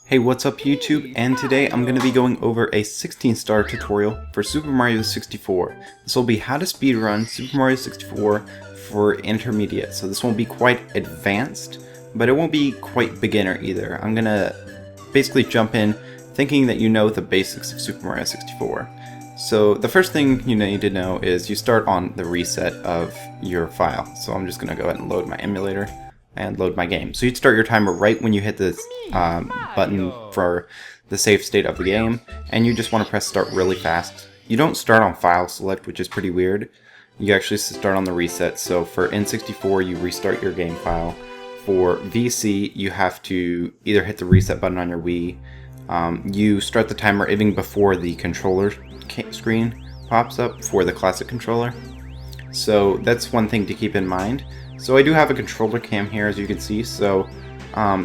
Hey, what's up YouTube? And today I'm going to be going over a 16-star tutorial for Super Mario 64. This will be how to speedrun Super Mario 64 for intermediate. So this won't be quite advanced, but it won't be quite beginner either. I'm going to basically jump in thinking that you know the basics of Super Mario 64. So the first thing you need to know is you start on the reset of your file. So I'm just going to go ahead and load my emulator and load my game. So you'd start your timer right when you hit this button for the save state of the game, and you just want to press start really fast. You don't start on file select, which is pretty weird. You actually start on the reset. So for N64 you restart your game file. For VC you have to either hit the reset button on your Wii. You start the timer even before the controller screen pops up for the classic controller. So that's one thing to keep in mind. So I do have a controller cam here, as you can see. So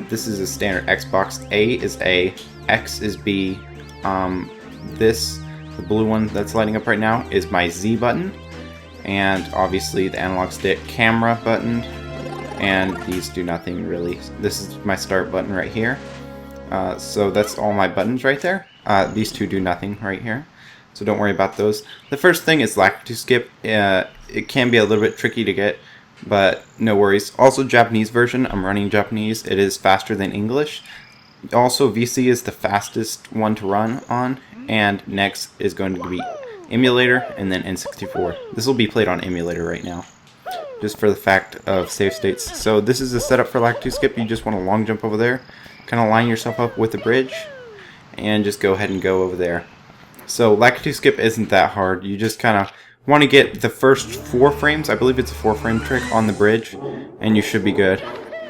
this is a standard Xbox. A is A, X is B. The blue one that's lighting up right now, is my Z button. And obviously the analog stick camera button. And these do nothing really. This is my start button right here. So that's all my buttons right there. These two do nothing right here. So don't worry about those. The first thing is lack to skip. It can be a little bit tricky to get, but no worries. Also Japanese version, I'm running Japanese. It is faster than English. Also VC is the fastest one to run on, and next is going to be emulator and then N64. This will be played on emulator right now, just for the fact of save states. So this is the setup for lack to skip. You just want to long jump over there, kind of line yourself up with the bridge, and just go ahead and go over there. So lack to skip isn't that hard. You just kind of want to get the first 4 frames, I believe it's a 4-frame trick on the bridge, and you should be good.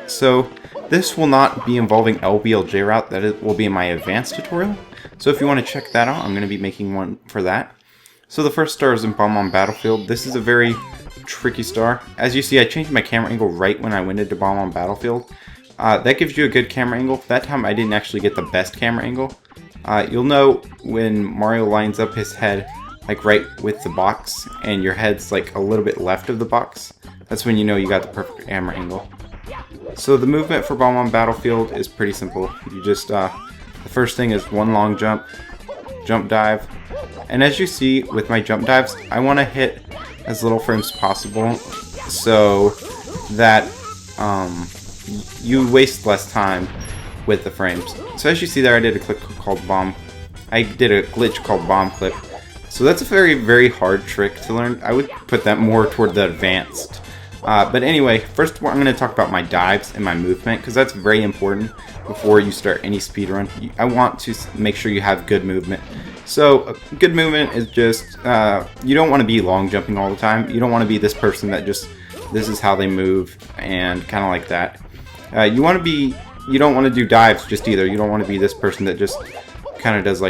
So this will not be involving LBLJ route, that will be in my advanced tutorial. So if you want to check that out, I'm going to be making one for that. So the first star is in Bomb on Battlefield. This is a very tricky star. As you see, I changed my camera angle right when I went into Bomb on Battlefield. That gives you a good camera angle. That time I didn't actually get the best camera angle. You'll know when Mario lines up his head like right with the box, and your head's like a little bit left of the box. That's when you know you got the perfect camera angle. So the movement for Bomb on Battlefield is pretty simple. You just, the first thing is one long jump, jump dive, and as you see with my jump dives, I want to hit as little frames possible so that you waste less time with the frames. So as you see there, I did a glitch called bomb clip. So that's a very, very hard trick to learn. I would put that more toward the advanced. But anyway, first I'm going to talk about my dives and my movement, because that's very important before you start any speedrun. I want to make sure you have good movement. So good movement is just, you don't want to be long jumping all the time. You don't want to be this person that just, this is how they move and kind of like that. You don't want to do dives just either. You don't want to be this person that just kind of does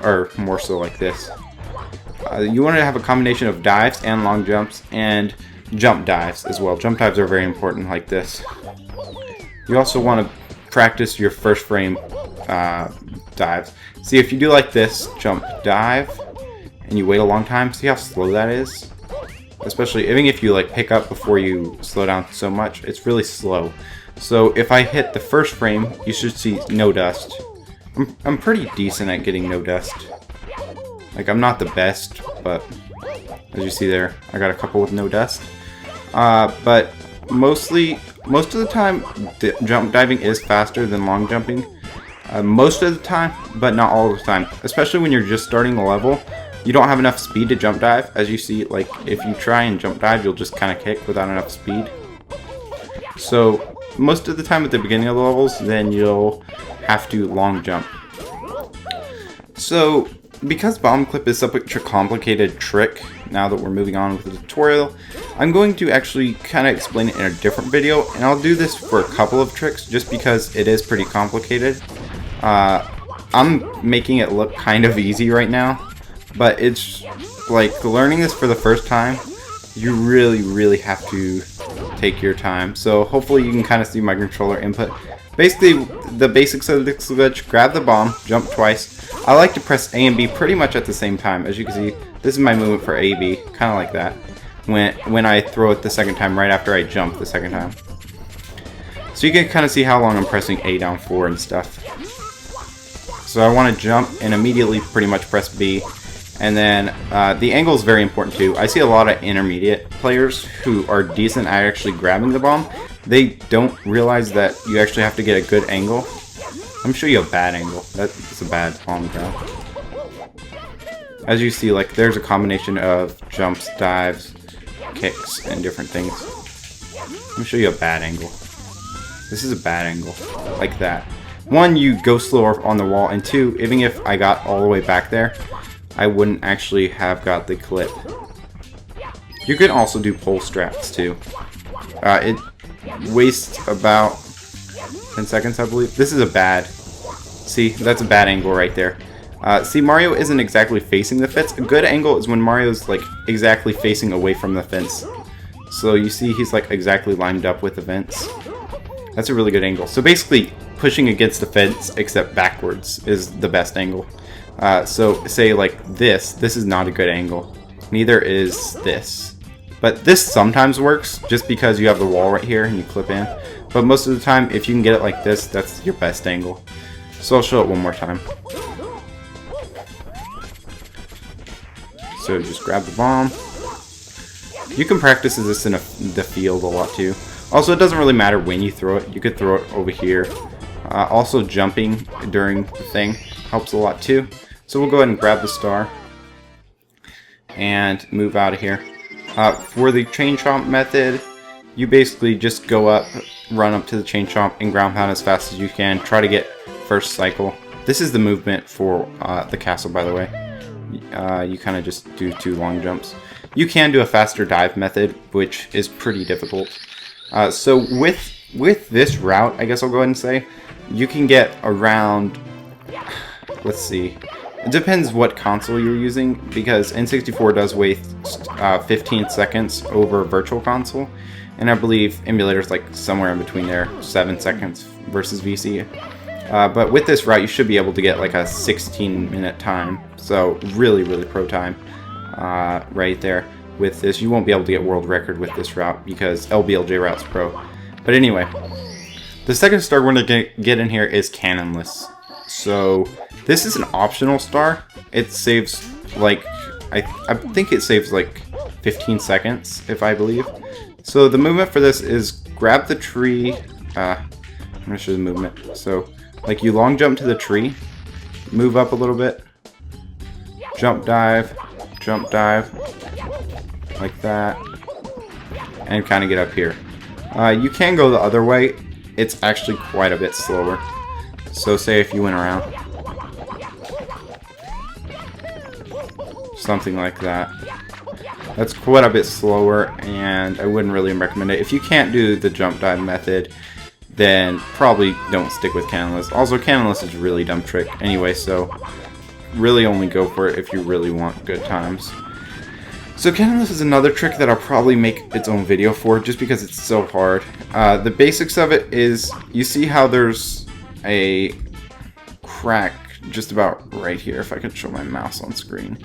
or more so like this. You want to have a combination of dives and long jumps and jump dives as well. Jump dives are very important like this. You also want to practice your first frame dives. See, if you do like this, jump dive, and you wait a long time, see how slow that is? Especially even if you like pick up before you slow down so much, it's really slow. So if I hit the first frame, you should see no dust. I'm pretty decent at getting no dust. Like, I'm not the best, but as you see there, I got a couple with no dust. But most of the time, jump diving is faster than long jumping. Most of the time, but not all the time. Especially when you're just starting the level, you don't have enough speed to jump dive. As you see, like, if you try and jump dive, you'll just kind of kick without enough speed. So most of the time at the beginning of the levels, then you'll have to long jump. So because bomb clip is such a complicated trick, now that we're moving on with the tutorial, I'm going to actually kind of explain it in a different video, and I'll do this for a couple of tricks just because it is pretty complicated. I'm making it look kind of easy right now, but it's like learning this for the first time, you really have to take your time. So hopefully you can kind of see my controller input. Basically, the basics of this glitch: grab the bomb, jump twice. I like to press A and B pretty much at the same time. As you can see, this is my movement for A, B, kind of like that. When I throw it the second time, right after I jump the second time. So you can kind of see how long I'm pressing A down for and stuff. So I want to jump and immediately pretty much press B. And then the angle is very important too. I see a lot of intermediate players who are decent at actually grabbing the bomb. They don't realize that you actually have to get a good angle. Let me show you a bad angle. That's a bad bomb grab. As you see, like, there's a combination of jumps, dives, kicks, and different things. Let me show you a bad angle. This is a bad angle, like that. One, you go slower on the wall, and two, even if I got all the way back there, I wouldn't actually have got the clip. You can also do pole strats too. It wastes about 10 seconds, I believe. This is a bad. See, that's a bad angle right there. See, Mario isn't exactly facing the fence. A good angle is when Mario's like exactly facing away from the fence. So you see he's like exactly lined up with the fence. That's a really good angle. So basically, pushing against the fence except backwards is the best angle. So say like this is not a good angle. Neither is this. But this sometimes works just because you have the wall right here and you clip in. But most of the time, if you can get it like this, that's your best angle. So I'll show it one more time. So just grab the bomb. You can practice this in the field a lot too. Also, it doesn't really matter when you throw it. You could throw it over here. Also, jumping during the thing helps a lot too. So we'll go ahead and grab the star and move out of here. For the chain chomp method, you basically just go up, run up to the chain chomp, and ground pound as fast as you can. Try to get first cycle. This is the movement for the castle, by the way. You kind of just do 2 long jumps. You can do a faster dive method, which is pretty difficult. So with this route, I guess I'll go ahead and say, you can get around, let's see, it depends what console you're using, because N64 does waste 15 seconds over Virtual Console, and I believe emulators like somewhere in between there, 7 seconds versus VC. But with this route, you should be able to get like a 16-minute time, so really, really pro time right there. With this, you won't be able to get world record with this route because LBLJ route's pro. But anyway, the second star we're going to get in here is cannonless. So this is an optional star. It saves like, I think it saves like 15 seconds, if I believe. So the movement for this is grab the tree. I'm going to show the movement. So like you long jump to the tree, move up a little bit, jump dive, like that, and kind of get up here. You can go the other way. It's actually quite a bit slower. So say if you went around, something like that. That's quite a bit slower, and I wouldn't really recommend it. If you can't do the jump dive method, then probably don't stick with cannonless. Also, cannonless is a really dumb trick anyway, so really only go for it if you really want good times. So cannonless is another trick that I'll probably make its own video for, just because it's so hard. The basics of it is, you see how there's a crack just about right here, if I can show my mouse on screen.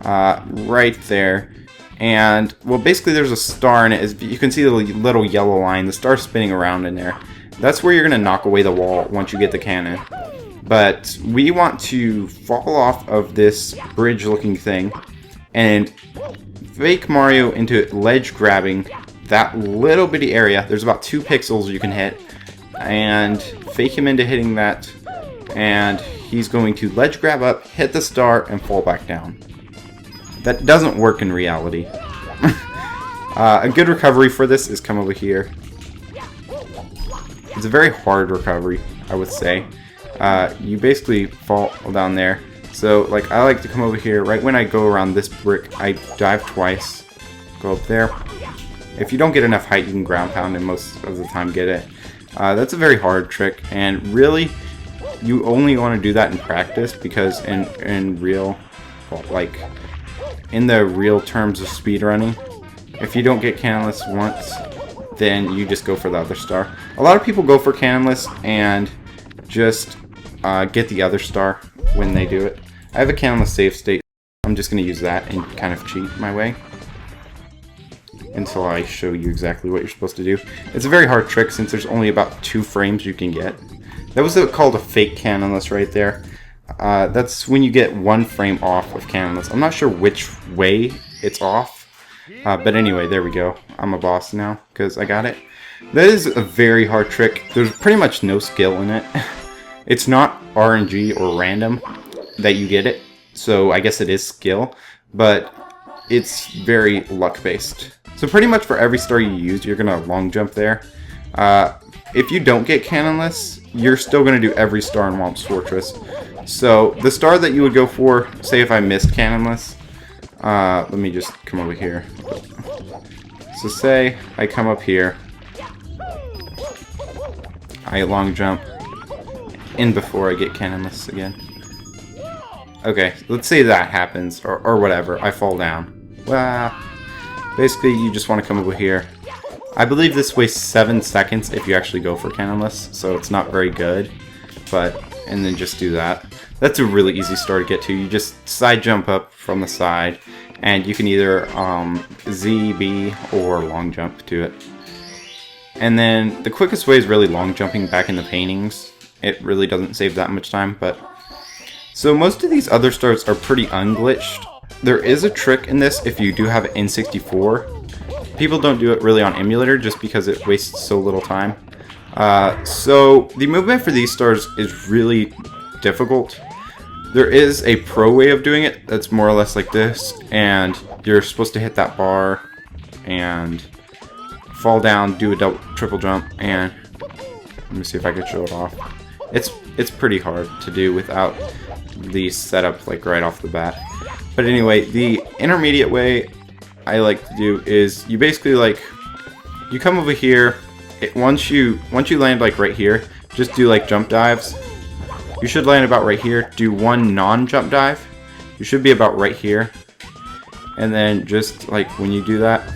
Right there. And, well, basically there's a star in it. You can see the little yellow line. The star's spinning around in there. That's where you're going to knock away the wall once you get the cannon. But we want to fall off of this bridge-looking thing and fake Mario into ledge grabbing that little bitty area. There's about 2 pixels you can hit. And fake him into hitting that. And he's going to ledge grab up, hit the star, and fall back down. That doesn't work in reality. A good recovery for this is come over here. It's a very hard recovery, I would say. You basically fall down there. So, like, I like to come over here. Right when I go around this brick, I dive twice. Go up there. If you don't get enough height, you can ground pound and most of the time get it. That's a very hard trick, and really, you only want to do that in practice, because in real, like, in the real terms of speedrunning, if you don't get cannonless once, then you just go for the other star. A lot of people go for cannonless and just get the other star when they do it. I have a cannonless save state. I'm just going to use that and kind of cheat my way until I show you exactly what you're supposed to do. It's a very hard trick since there's only about 2 frames you can get. That was called a fake cannonless right there. That's when you get 1 frame off of cannonless. I'm not sure which way it's off, but anyway, there we go. I'm a boss now because I got it. That is a very hard trick. There's pretty much no skill in it. It's not RNG or random that you get it, so I guess it is skill, but it's very luck based. So pretty much for every star you use, you're gonna long jump there. If you don't get cannonless, you're still gonna do every star in Womp's Fortress. So the star that you would go for, say if I missed cannonless, let me just come over here. So say I come up here, I long jump in before I get cannonless again. Okay, let's say that happens, or whatever, I fall down. Well, basically you just want to come over here. I believe this wastes 7 seconds if you actually go for cannonless, so it's not very good, but, and then just do that. That's a really easy star to get to. You just side jump up from the side, and you can either Z, B, or long jump to it. And then the quickest way is really long jumping back in the paintings. It really doesn't save that much time, but... So most of these other stars are pretty unglitched. There is a trick in this if you do have an N64. People don't do it really on emulator just because it wastes so little time. So the movement for these stars is really difficult. There is a pro way of doing it that's more or less like this, and you're supposed to hit that bar and fall down, do a triple jump, and let me see if I can show it off. It's pretty hard to do without the setup like right off the bat. But anyway, the intermediate way I like to do is you basically like you come over here. Once you land like right here, just do like jump dives. You should land about right here. Do 1 non-jump dive. You should be about right here, and then just like when you do that,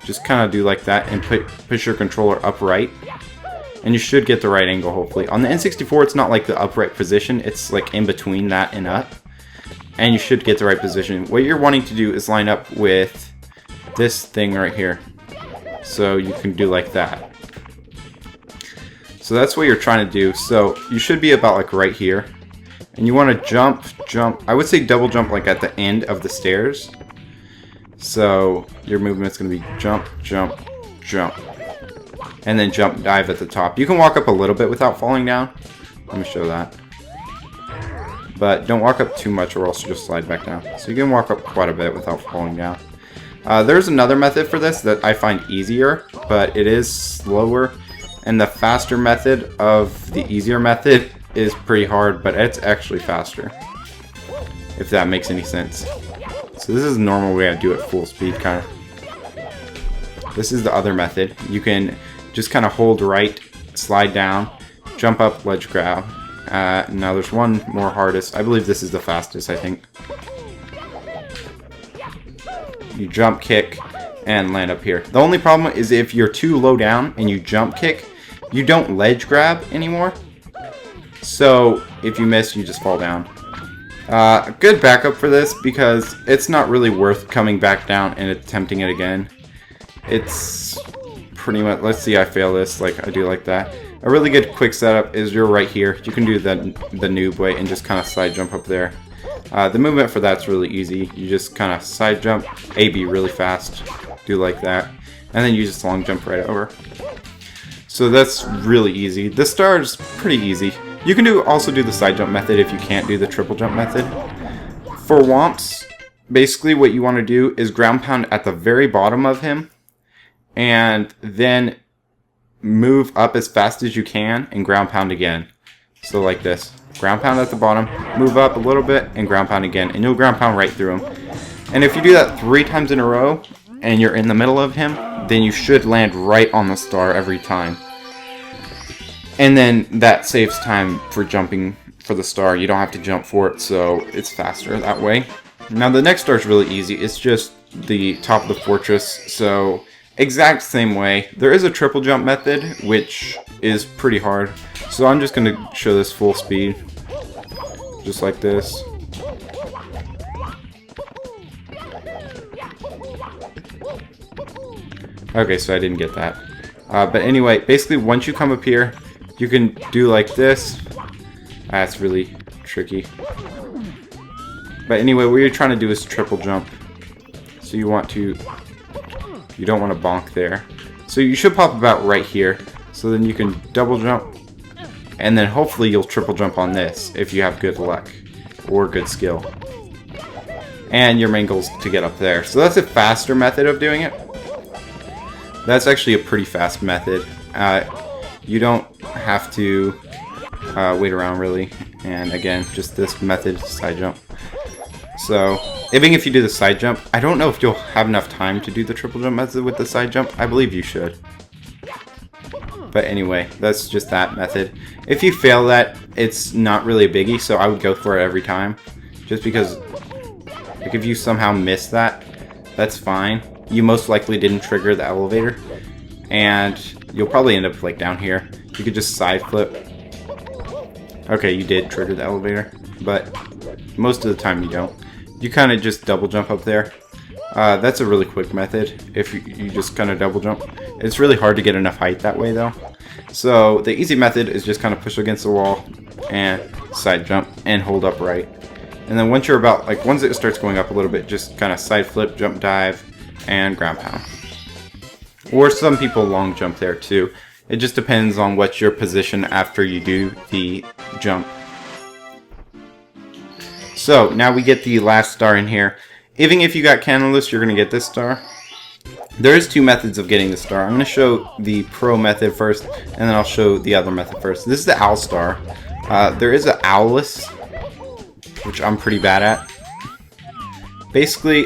just kind of do like that and push your controller upright, and you should get the right angle hopefully. On the N64, it's not like the upright position. It's like in between that and up. And you should get the right position. What you're wanting to do is line up with this thing right here. So you can do like that. So that's what you're trying to do. So you should be about like right here. And you want to jump. I would say double jump like at the end of the stairs. So your movement's going to be jump, jump, jump. And then jump dive at the top. You can walk up a little bit without falling down. Let me show that. But don't walk up too much or else you'll just slide back down. So you can walk up quite a bit without falling down. There's another method for this that I find easier, but it is slower. And the faster method of the easier method is pretty hard, but it's actually faster. If that makes any sense. So this is the normal way I do it full speed kind of. This is the other method. You can just kind of hold right, slide down, jump up, ledge grab. Now there's one more hardest. I believe this is the fastest, I think. You jump kick and land up here. The only problem is if you're too low down and you jump kick, you don't ledge grab anymore. So if you miss, you just fall down. A good backup for this because it's not really worth coming back down and attempting it again. It's pretty much, let's see, I fail this, like I do like that. A really good quick setup is you're right here. You can do the noob way and just kind of side jump up there. The movement for that's really easy. You just kind of side jump, A-B really fast, do like that, and then you just long jump right over. So that's really easy. This star is pretty easy. You can also do the side jump method if you can't do the triple jump method. For Womps, basically what you want to do is ground pound at the very bottom of him, and then move up as fast as you can and ground pound again. So like this. Ground pound at the bottom, move up a little bit, and ground pound again. And you'll ground pound right through him. And if you do that 3 times in a row, and you're in the middle of him, then you should land right on the star every time. And then that saves time for jumping for the star. You don't have to jump for it, so it's faster that way. Now the next star is really easy. It's just the top of the fortress, so exact same way. There is a triple jump method, which is pretty hard. So I'm just going to show this full speed. Just like this. Okay, so I didn't get that. But anyway, basically once you come up here, you can do like this. That's really tricky. But anyway, what you're trying to do is triple jump. So you don't want to bonk there. So you should pop about right here. So then you can double jump. And then hopefully you'll triple jump on this if you have good luck or good skill. And your main goal is to get up there. So that's a faster method of doing it. That's actually a pretty fast method. You don't have to wait around really. And again, just this method, side jump. So, even if you do the side jump, I don't know if you'll have enough time to do the triple jump method with the side jump. I believe you should. But anyway, that's just that method. If you fail that, it's not really a biggie, so I would go for it every time. Just because, like, if you somehow miss that, that's fine. You most likely didn't trigger the elevator. And you'll probably end up, like, down here. You could just side flip. Okay, you did trigger the elevator, but most of the time you don't. You kind of just double jump up there. That's a really quick method if you just kind of double jump. It's really hard to get enough height that way though. So the easy method is just kind of push against the wall and side jump and hold up right. And then once you're about, like, once it starts going up a little bit, just kind of side flip, jump dive, and ground pound. Or some people long jump there too. It just depends on what's your position after you do the jump. So, now we get the last star in here. Even if you got Candleless, you're going to get this star. There is two methods of getting the star. I'm going to show the pro method first, and then I'll show the other method first. This is the owl star. There is an owlless, which I'm pretty bad at. Basically,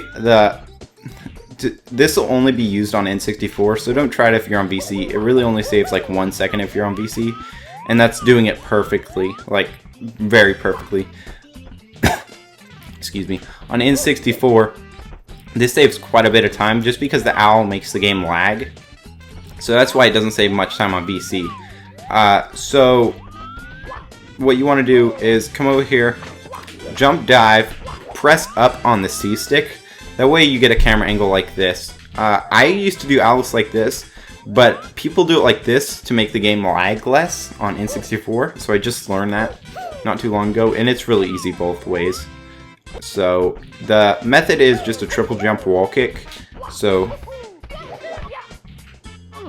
this will only be used on N64, so don't try it if you're on VC. It really only saves like 1 second if you're on VC, and that's doing it perfectly, like very perfectly. Excuse me. On N64, this saves quite a bit of time just because the owl makes the game lag. So that's why it doesn't save much time on VC. So what you want to do is come over here, jump dive, press up on the C stick. That way you get a camera angle like this. I used to do owls like this, but people do it like this to make the game lag less on N64. So I just learned that not too long ago, and it's really easy both ways. So the method is just a triple jump wall kick, so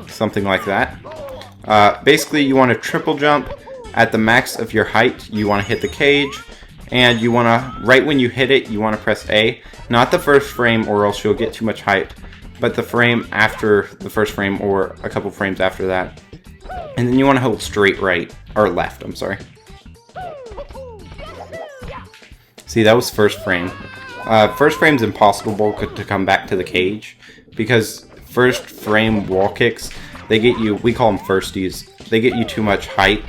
something like that. Basically you want to triple jump at the max of your height. You want to hit the cage, and you want to, right when you hit it, you want to press A, not the first frame or else you'll get too much height, but the frame after the first frame or a couple frames after that. And then you want to hold straight right, or left, I'm sorry. See, that was first frame. First frame's impossible to come back to the cage because first frame wall kicks, they get you, we call them firsties, they get you too much height.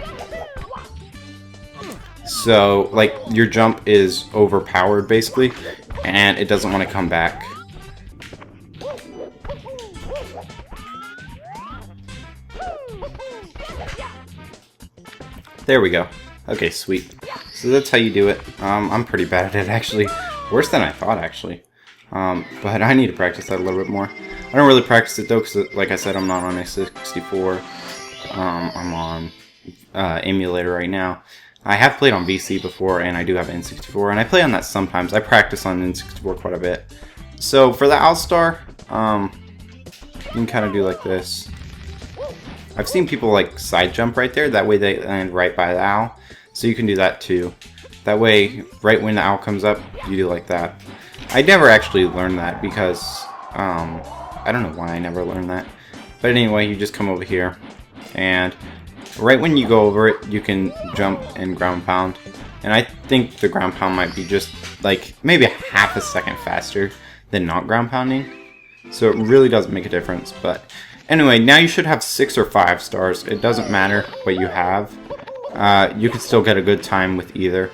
So, like, your jump is overpowered basically, and it doesn't want to come back. There we go. Okay, sweet. So that's how you do it. I'm pretty bad at it, actually. Worse than I thought, actually. But I need to practice that a little bit more. I don't really practice it, though, because, like I said, I'm not on a 64. I'm on emulator right now. I have played on VC before, and I do have N64, and I play on that sometimes. I practice on N64 quite a bit. So for the owl star, you can kind of do like this. I've seen people like side jump right there. That way they land right by the owl. So you can do that too. That way, right when the owl comes up, you do like that. I never actually learned that because, I don't know why I never learned that. But anyway, you just come over here, and right when you go over it, you can jump and ground pound. And I think the ground pound might be just like maybe a half a second faster than not ground pounding. So it really doesn't make a difference. But anyway, now you should have 6 or 5 stars. It doesn't matter what you have. You can still get a good time with either.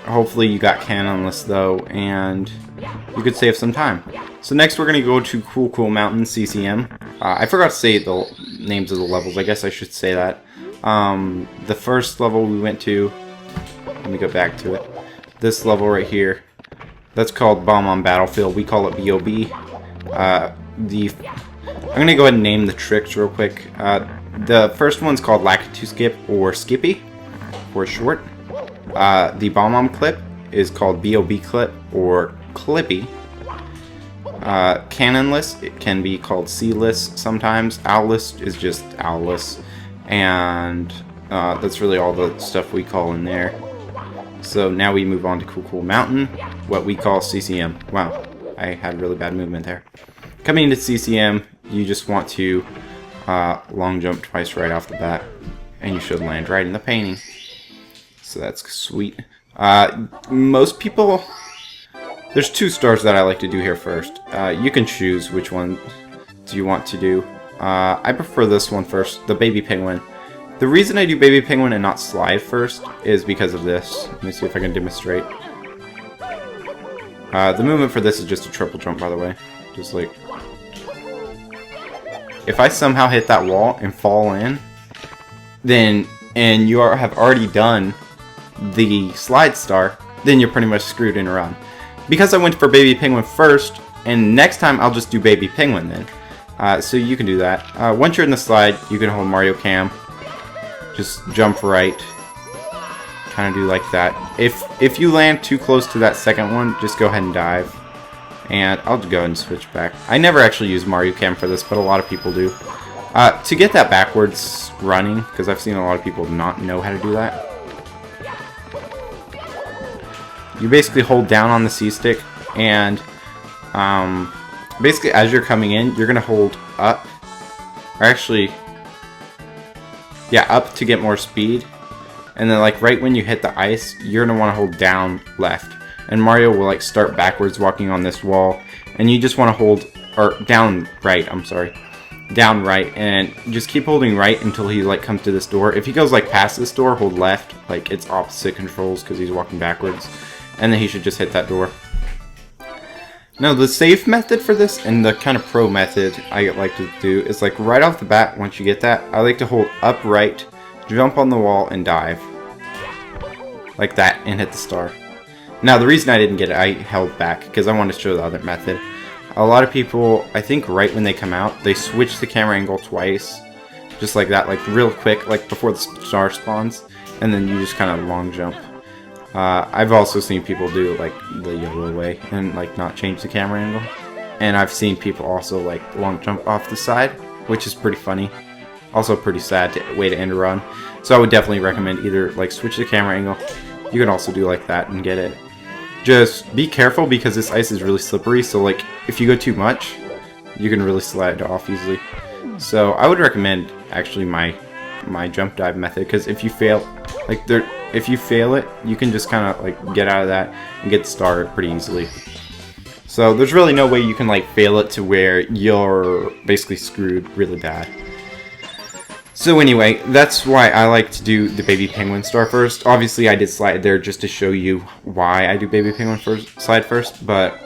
Hopefully you got Cannonless though, and you could save some time. So next we're going to go to Cool Mountain CCM. I forgot to say the names of the levels. I guess I should say that. The first level we went to, let me go back to it. This level right here, that's called Bomb on Battlefield. We call it BOB. I'm going to go ahead and name the tricks real quick. The first one's called Lakitu Skip, or Skippy for short. The bomb clip is called BOB clip or Clippy. Cannonless, it can be called C-less sometimes. Owlless is just owlless. And that's really all the stuff we call in there. So now we move on to Cool Mountain, what we call CCM. Wow, I had really bad movement there. Coming into CCM, you just want to long jump twice right off the bat, and you should land right in the painting. So that's sweet. Most people, there's 2 stars that I like to do here first. You can choose which one do you want to do. I prefer this one first, the baby penguin. The reason I do baby penguin and not slide first is because of this. Let me see if I can demonstrate. The movement for this is just a triple jump, by the way. Just like, if I somehow hit that wall and fall in, then, and you have already done the slide star, then you're pretty much screwed in a run. Because I went for baby penguin first, and next time I'll just do baby penguin then. So you can do that. Once you're in the slide, you can hold Mario Cam. Just jump right. Kind of do like that. If you land too close to that second one, just go ahead and dive. And I'll go ahead and switch back. I never actually use Mario Cam for this, but a lot of people do. To get that backwards running, because I've seen a lot of people not know how to do that. You basically hold down on the C-stick, and basically as you're coming in, you're going to hold up. Or actually, yeah, up to get more speed. And then like right when you hit the ice, you're going to want to hold down left. And Mario will like start backwards walking on this wall. And you just want to hold, or down right, I'm sorry. Down right, and just keep holding right until he like comes to this door. If he goes like past this door, hold left. Like it's opposite controls because he's walking backwards. And then he should just hit that door. Now the safe method for this and the kind of pro method I like to do is like right off the bat, once you get that, I like to hold up right, jump on the wall, and dive. Like that, and hit the star. Now the reason I didn't get it, I held back because I wanted to show the other method. A lot of people, I think right when they come out, they switch the camera angle twice. Just like that, like real quick, like before the star spawns. And then you just kind of long jump. I've also seen people do like the YOLO way and like not change the camera angle. And I've seen people also like long jump off the side, which is pretty funny. Also pretty sad way to end a run. So I would definitely recommend either like switch the camera angle. You can also do like that and get it. Just be careful because this ice is really slippery. So like if you go too much, you can really slide off easily. So I would recommend actually my jump dive method, because if you fail, like if you fail it, you can just kind of like get out of that and get the star pretty easily. So there's really no way you can like fail it to where you're basically screwed really bad. So anyway, that's why I like to do the baby penguin star first. Obviously I did slide there just to show you why I do baby penguin slide first, but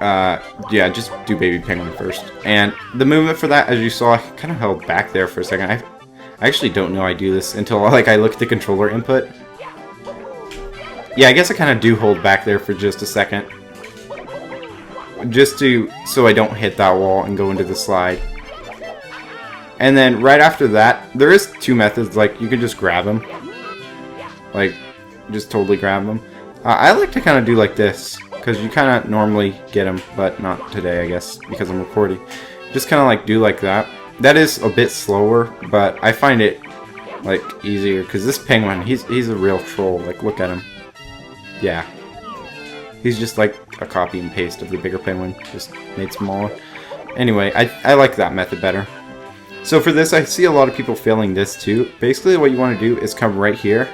yeah, just do baby penguin first. And the movement for that, as you saw, I kind of held back there for a second. I actually don't know I do this until like I look at the controller input. Yeah, I guess I kind of do hold back there for just a second. Just so I don't hit that wall and go into the slide. And then right after that, there is 2 methods. Like you can just grab them. Like, just totally grab them. I like to kind of do like this, because you kind of normally get them, but not today, I guess, because I'm recording. Just kind of like do like that. That is a bit slower, but I find it like easier because this penguin, he's a real troll. Like, look at him. Yeah, he's just like a copy and paste of the bigger penguin, just made smaller. Anyway, I like that method better. So for this, I see a lot of people failing this too. Basically, what you want to do is come right here.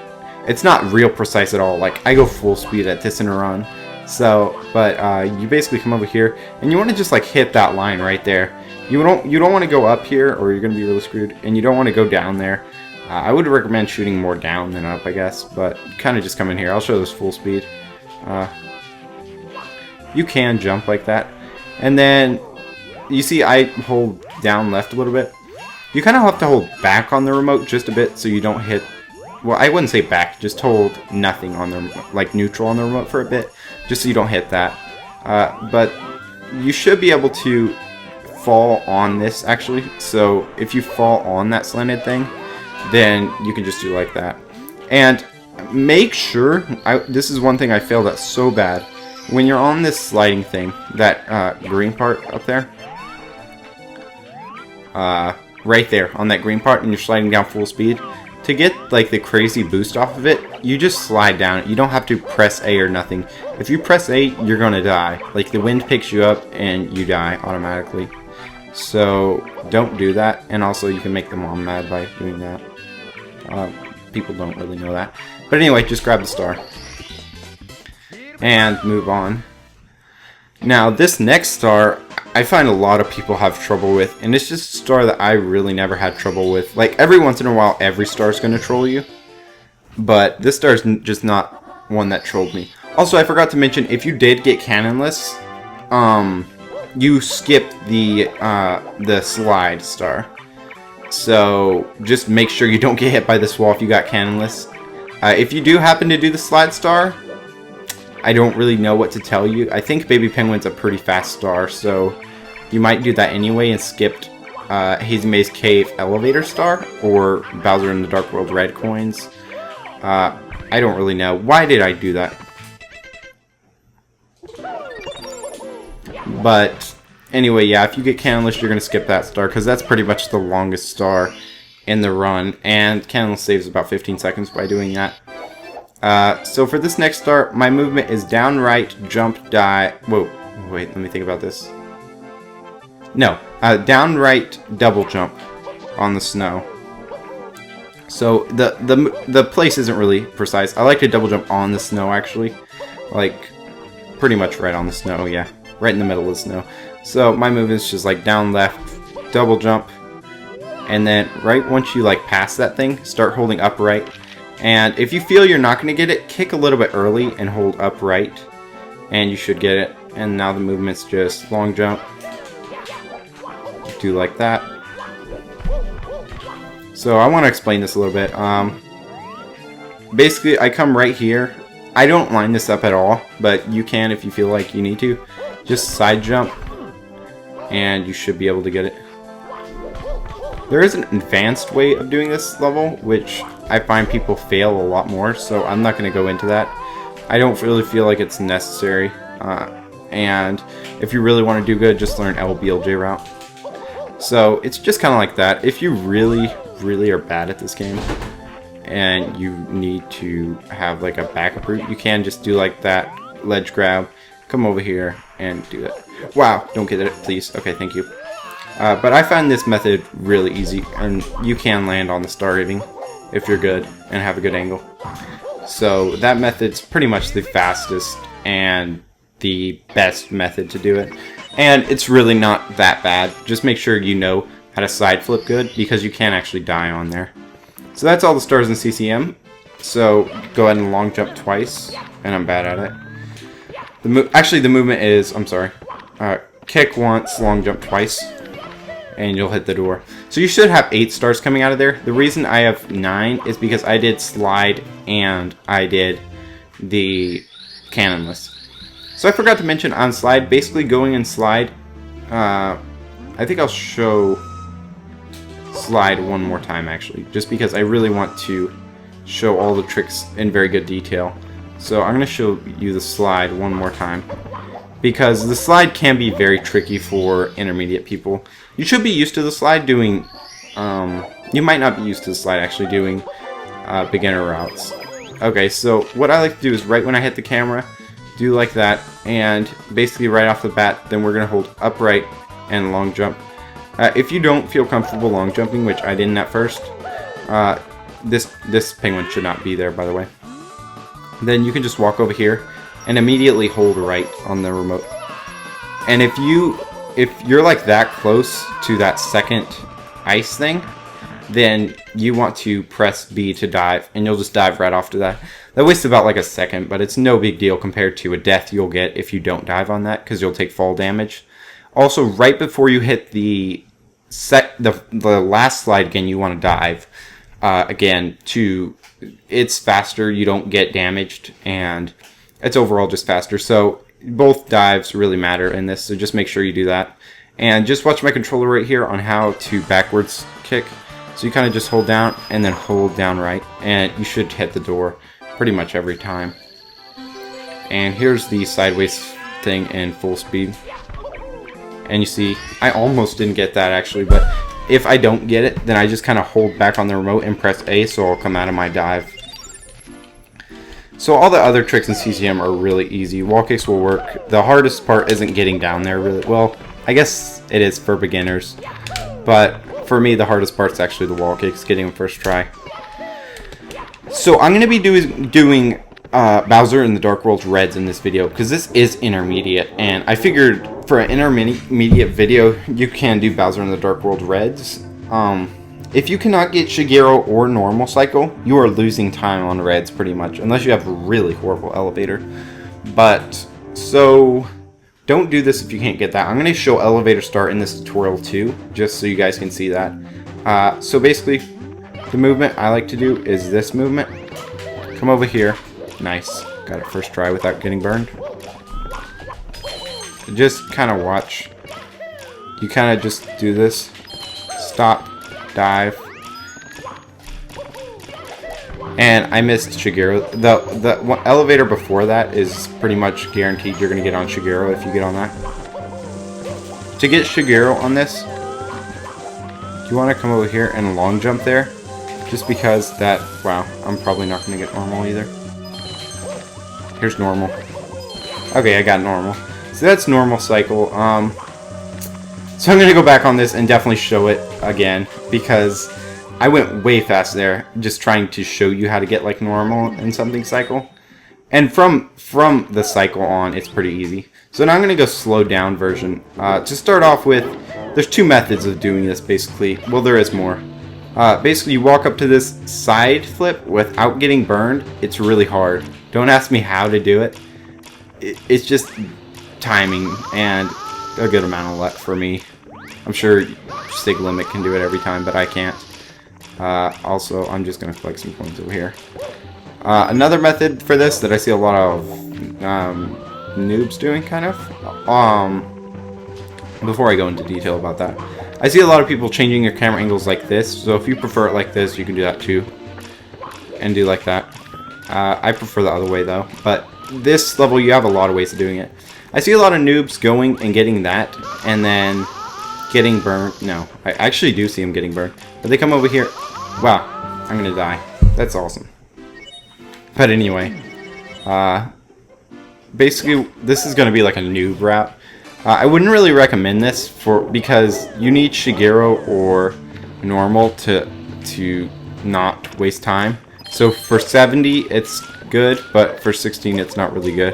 It's not real precise at all. Like I go full speed at this in a run. So, but you basically come over here and you want to just like hit that line right there. You don't want to go up here or you're going to be really screwed, and you don't want to go down there. I would recommend shooting more down than up, I guess, but kind of just come in here. I'll show this full speed. You can jump like that, and then you see I hold down left a little bit. You kind of have to hold back on the remote just a bit so you don't hit. Well, I wouldn't say back, just hold nothing on the remote, like neutral on the remote for a bit, just so you don't hit that. But you should be able to fall on this actually. So if you fall on that slanted thing, then you can just do like that. And make sure, this is one thing I failed at so bad. When you're on this sliding thing, that green part up there, right there on that green part, and you're sliding down full speed, to get like the crazy boost off of it, you just slide down. You don't have to press A or nothing. If you press A, you're gonna die. Like the wind picks you up and you die automatically. So don't do that. And also you can make the mom mad by doing that. People don't really know that. But anyway, just grab the star and move on. Now this next star, I find a lot of people have trouble with, and it's just a star that I really never had trouble with. Like every once in a while, every star is going to troll you, but this star is just not one that trolled me. Also, I forgot to mention, if you did get cannonless, you skipped the slide star. So just make sure you don't get hit by this wall if you got cannonless. If you do happen to do the slide star, I don't really know what to tell you. I think Baby Penguin's a pretty fast star, so you might do that anyway and skipped Hazy Maze Cave Elevator Star or Bowser in the Dark World Red Coins. I don't really know. Why did I do that? But anyway, yeah, if you get Cannonless, you're going to skip that star because that's pretty much the longest star in the run, and Cannonless saves about 15 seconds by doing that. So for this next star, my movement is down, right, jump, die. Whoa, wait, let me think about this. No, down, right, double jump on the snow. So the place isn't really precise. I like to double jump on the snow actually, like pretty much right on the snow. Yeah, right in the middle of the snow. So my movement is just like down, left, double jump, and then right once you like pass that thing, start holding up right. And if you feel you're not going to get it, kick a little bit early and hold up right, and you should get it. And now the movement's just long jump, do like that. So I want to explain this a little bit. Basically, I come right here. I don't line this up at all, but you can if you feel like you need to. Just side jump, and you should be able to get it. There is an advanced way of doing this level, which I find people fail a lot more, so I'm not going to go into that. I don't really feel like it's necessary, and if you really want to do good, just learn LBLJ route. So it's just kind of like that. If you really are bad at this game, and you need to have like a backup route, you can just do like that ledge grab, come over here, and do it. Wow, don't get it, please. Okay, thank you. But I find this method really easy, and you can land on the star even if you're good and have a good angle. So that method's pretty much the fastest and the best method to do it. And it's really not that bad. Just make sure you know how to side flip good, because you can actually die on there. So that's all the stars in CCM. So go ahead and long jump twice, and I'm bad at it. Actually, the movement is, I'm sorry, kick once, long jump twice, and you'll hit the door. So you should have 8 stars coming out of there. The reason I have 9 is because I did slide and I did the cannonless. So I forgot to mention on slide, basically going in slide, I think I'll show slide one more time actually, just because I really want to show all the tricks in very good detail. So I'm going to show you the slide one more time, because the slide can be very tricky for intermediate people. You should be used to the slide doing, you might not be used to the slide actually doing beginner routes. Okay, so what I like to do is right when I hit the camera, do like that, and basically right off the bat, then we're going to hold upright and long jump. If you don't feel comfortable long jumping, which I didn't at first, this penguin should not be there, by the way. Then you can just walk over here and immediately hold right on the remote. And if you're like that close to that second ice thing, then you want to press B to dive, and you'll just dive right off to that. That wastes about like a second, but it's no big deal compared to a death you'll get if you don't dive on that, because you'll take fall damage. Also, right before you hit the last slide again, you want to dive again. It's faster, you don't get damaged, and it's overall just faster. So both dives really matter in this, so just make sure you do that. And just watch my controller right here on how to backwards kick. So you kind of just hold down and then hold down right, and you should hit the door pretty much every time. And here's the sideways thing in full speed. And you see, I almost didn't get that actually, but if I don't get it, then I just kind of hold back on the remote and press A, so I'll come out of my dive. So all the other tricks in CCM are really easy. Wall kicks will work. The hardest part isn't getting down there really. Well, I guess it is for beginners. But for me, the hardest part is actually the wall kicks, getting them first try. So I'm going to be doing Bowser in the Dark World Reds in this video, because this is intermediate, and I figured for an intermediate video you can do Bowser in the Dark World Reds. If you cannot get Shigeru or normal cycle, you are losing time on Reds pretty much, unless you have a really horrible elevator. But so don't do this if you can't get that. I'm going to show elevator start in this tutorial too, just so you guys can see that. So basically the movement I like to do is this movement. Come over here. Nice. Got it first try without getting burned. Just kind of watch. You kind of just do this. Stop. Dive. And I missed Shigeru. The elevator before that is pretty much guaranteed you're going to get on Shigeru if you get on that. To get Shigeru on this, you want to come over here and long jump there. Just because that... Wow, I'm probably not going to get normal either. Here's normal. Okay, I got normal. So that's normal cycle. So I'm going to go back on this and definitely show it again, because I went way fast there just trying to show you how to get like normal in something cycle. And from the cycle on, it's pretty easy. So now I'm going to go slow down version. To start off with, there's two methods of doing this basically. Well, there is more. Basically, you walk up to this side flip without getting burned. It's really hard. Don't ask me how to do it. It's just timing and a good amount of luck for me. I'm sure Sig Limit can do it every time, but I can't. Also, I'm just going to collect some points over here. Another method for this that I see a lot of noobs doing, kind of. Before I go into detail about that, I see a lot of people changing their camera angles like this. So if you prefer it like this, you can do that too. And do like that. I prefer the other way though. But this level, you have a lot of ways of doing it. I see a lot of noobs going and getting that, and then getting burned. No, I actually do see them getting burned. But they come over here. Wow, I'm gonna die. That's awesome. But anyway, basically, this is gonna be like a noob route. I wouldn't really recommend this because you need Shigeru or normal to not waste time. So for 70, it's good, but for 16, it's not really good.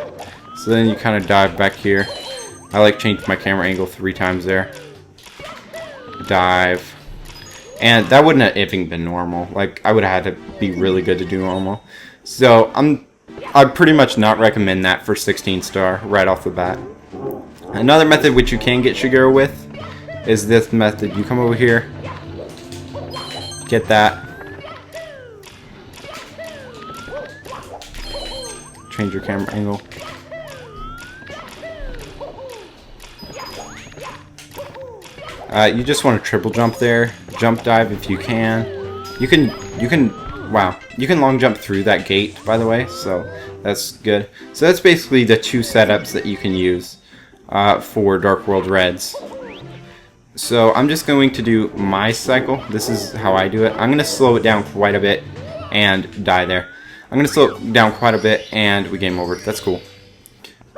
So then you kind of dive back here. I like changed my camera angle 3 times there. Dive. And that wouldn't have even been normal. Like, I would have had to be really good to do normal. So I'd pretty much not recommend that for 16 star right off the bat. Another method which you can get Shigeru with is this method. You come over here, get that, change your camera angle. You just want to triple jump there, jump dive if you can. You can long jump through that gate, by the way, so that's good. So that's basically the 2 setups that you can use for Dark World Reds. So I'm just going to do my cycle. This is how I do it. I'm going to slow it down quite a bit and die there. I'm going to slow it down quite a bit and we game over. That's cool.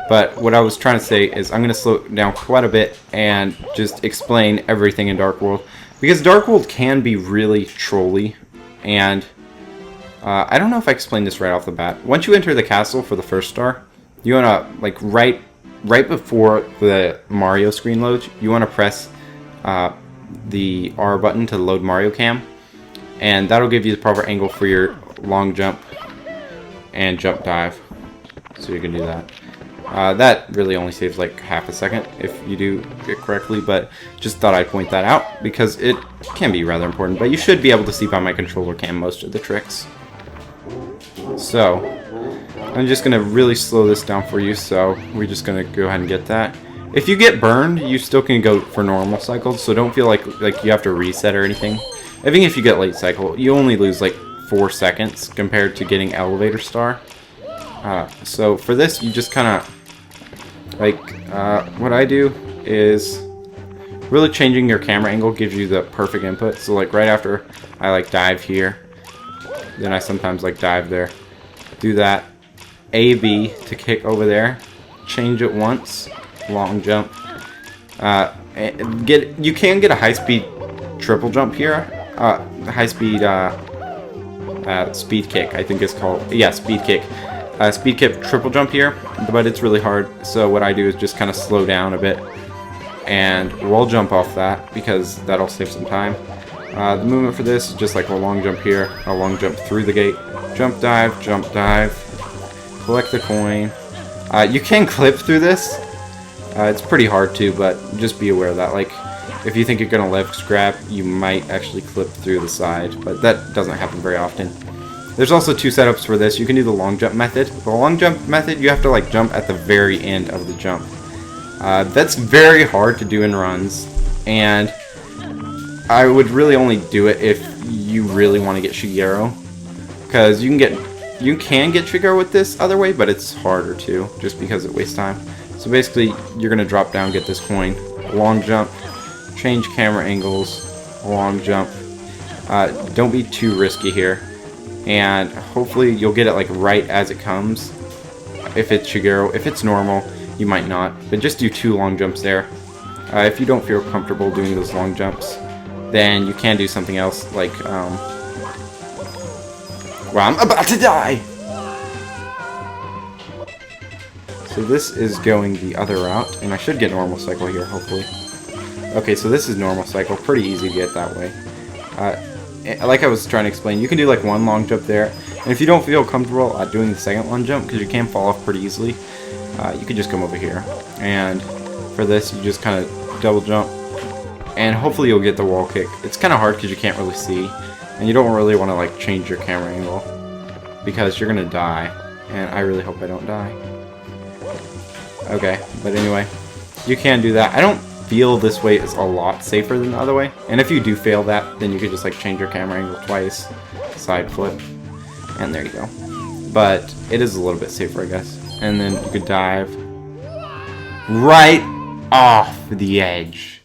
But what I was trying to say is I'm going to slow it down quite a bit and just explain everything in Dark World. Because Dark World can be really trolly. And I don't know if I explained this right off the bat. Once you enter the castle for the first star, you want to, like, right before the Mario screen loads, you want to press the R button to load Mario Cam. And that'll give you the proper angle for your long jump and jump dive. So you can do that. That really only saves like half a second if you do it correctly, but just thought I'd point that out because it can be rather important. But you should be able to see by my controller cam most of the tricks. So I'm just gonna really slow this down for you. So we're just gonna go ahead and get that. If you get burned, you still can go for normal cycles, so don't feel like you have to reset or anything. I think if you get late cycle, you only lose like 4 seconds compared to getting elevator star. So for this, you just kind of like what I do is really changing your camera angle gives you the perfect input. So like right after I like dive here, then I sometimes like dive there. Do that A-B to kick over there. Change it once, long jump. You can get a high-speed triple jump here. High-speed speed kick, I think it's called. Yeah, speed kick. Speed kick triple jump here, but it's really hard. So what I do is just kind of slow down a bit and wall jump off that because that'll save some time. The movement for this is just like a long jump here, a long jump through the gate, jump dive, collect the coin. You can clip through this. It's pretty hard too, but just be aware of that. Like, if you think you're gonna leverage grab, you might actually clip through the side, but that doesn't happen very often. There's also 2 setups for this. You can do the long jump method. The long jump method, you have to like jump at the very end of the jump. That's very hard to do in runs, and I would really only do it if you really want to get Shigeru, because you can get Shigeru with this other way, but it's harder too, just because it wastes time. So basically, you're gonna drop down, get this coin, long jump, change camera angles, long jump. Don't be too risky here, and hopefully you'll get it like right as it comes. If it's Shigeru, if it's normal, you might not, but just do 2 long jumps there. If you don't feel comfortable doing those long jumps, then you can do something else, like, well, I'm about to die! So this is going the other route, and I should get normal cycle here, hopefully. Okay, so this is normal cycle, pretty easy to get that way. Like I was trying to explain, you can do like 1 long jump there, and if you don't feel comfortable doing the second long jump, because you can fall off pretty easily, you can just come over here. And for this, you just kind of double jump, and hopefully you'll get the wall kick. It's kind of hard because you can't really see, and you don't really want to like change your camera angle, because you're gonna die, and I really hope I don't die. Okay, but anyway, you can do that. I don't feel this way is a lot safer than the other way, and if you do fail that, then you could just like change your camera angle twice, side flip, and there you go. But it is a little bit safer, I guess. And then you could dive right off the edge.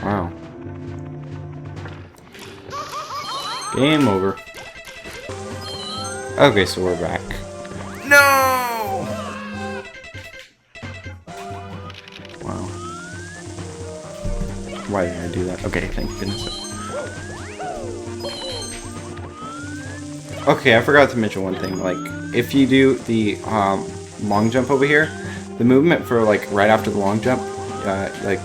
Wow. Game over. Okay, so we're back. No! Wow. Why did I do that? Okay, thank goodness. Okay, I forgot to mention one thing. Like, if you do the long jump over here, the movement for like right after the long jump, like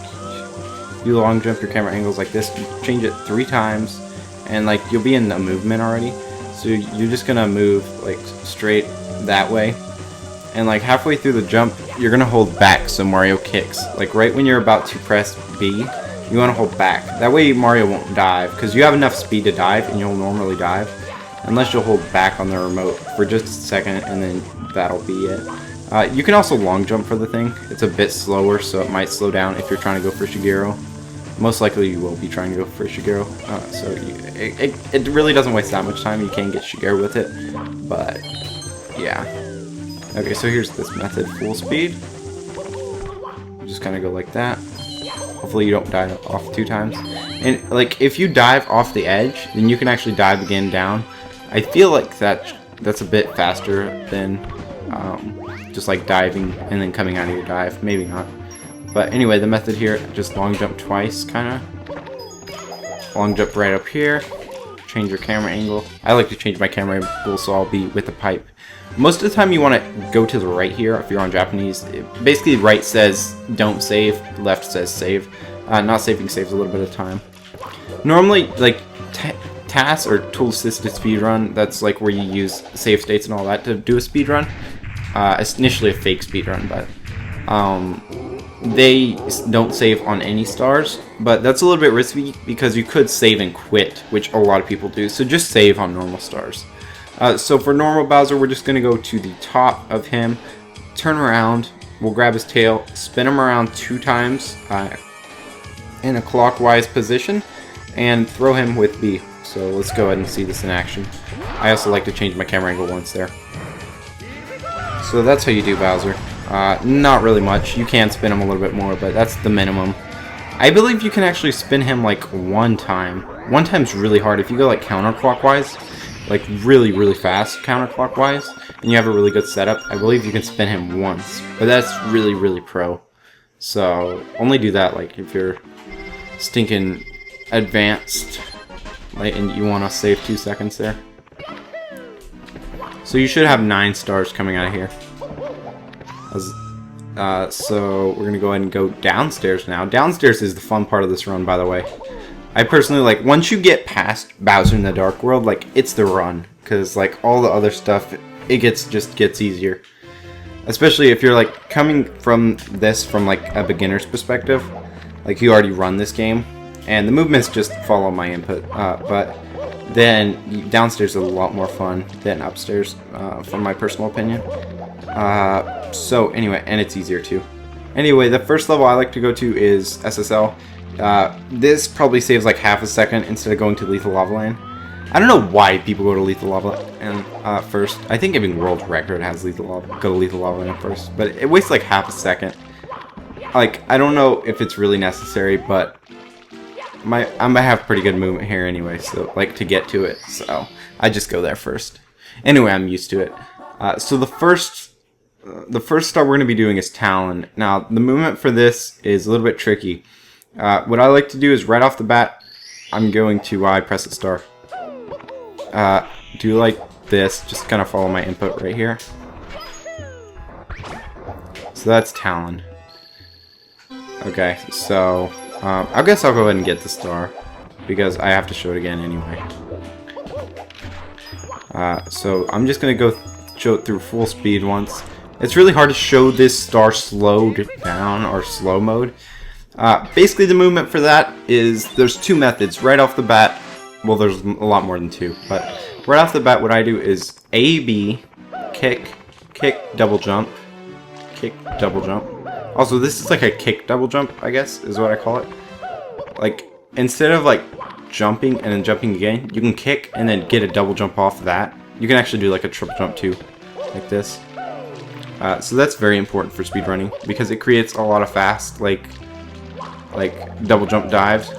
you long jump, your camera angles like this, you change it 3 times, and like you'll be in the movement already. So you're just gonna move like straight that way, and like halfway through the jump, you're gonna hold back so Mario kicks. Like right when you're about to press B, you want to hold back. That way Mario won't dive, because you have enough speed to dive, and you'll normally dive, unless you'll hold back on the remote for just a second, and then that'll be it. You can also long jump for the thing. It's a bit slower, so it might slow down if you're trying to go for Shigeru. Most likely you will be trying to go for Shigeru, so it really doesn't waste that much time. You can get Shigeru with it, but yeah. Okay, so here's this method, full speed. You just kind of go like that. Hopefully you don't dive off 2 times. And like if you dive off the edge, then you can actually dive again down. I feel like that's a bit faster than just like diving and then coming out of your dive. Maybe not. But anyway, the method here, just long jump twice, kind of. Long jump right up here. Change your camera angle. I like to change my camera angle so I'll be with the pipe. Most of the time you want to go to the right here if you're on Japanese. Basically, right says don't save, left says save. Not saving saves a little bit of time. Normally, like TAS or tool assisted speedrun, that's like where you use save states and all that to do a speedrun. It's initially a fake speedrun, but they don't save on any stars, but that's a little bit risky because you could save and quit, which a lot of people do, so just save on normal stars. So for normal Bowser, we're just going to go to the top of him, turn around, we'll grab his tail, spin him around 2 times in a clockwise position, and throw him with B. So let's go ahead and see this in action. I also like to change my camera angle once there. So that's how you do Bowser. Not really much. You can spin him a little bit more, but that's the minimum. I believe you can actually spin him like 1 time. 1 time's really hard. If you go like counterclockwise, like really fast counterclockwise, and you have a really good setup, I believe you can spin him once. But that's really pro. So only do that like if you're stinking advanced, like, and you want to save 2 seconds there. So you should have 9 stars coming out of here. So we're gonna go ahead and go downstairs now. Downstairs is the fun part of this run, by the way. I personally like once you get past Bowser in the Dark World, like it's the run, because like all the other stuff, it just gets easier. Especially if you're like coming from this from like a beginner's perspective, like you already run this game, and the movements just follow my input. But then downstairs is a lot more fun than upstairs, from my personal opinion. So anyway, and it's easier too. Anyway, the first level I like to go to is SSL. This probably saves like half a second instead of going to Lethal Lava Land. I don't know why people go to Lethal Lava Land first. I think even World Record has go to Lethal Lava Land first, but it wastes like half a second. Like, I don't know if it's really necessary, but I'm gonna have pretty good movement here anyway, so like to get to it, so I just go there first. Anyway, I'm used to it. So the first star we're gonna be doing is Talon. Now the movement for this is a little bit tricky. What I like to do is right off the bat, I'm going to I press a star. Do like this, just kind of follow my input right here. So that's Talon. Okay, so I guess I'll go ahead and get the star because I have to show it again anyway. So I'm just gonna go show it through full speed once. It's really hard to show this star slowed down or slow mode. Basically the movement for that is there's 2 methods right off the bat. Well, there's a lot more than 2, but right off the bat what I do is A, B, kick, double jump, kick, double jump. Also, this is like a kick double jump, I guess, is what I call it. Like, instead of like jumping and then jumping again, you can kick and then get a double jump off of that. You can actually do like a triple jump too, like this. So that's very important for speedrunning because it creates a lot of fast, like double jump dives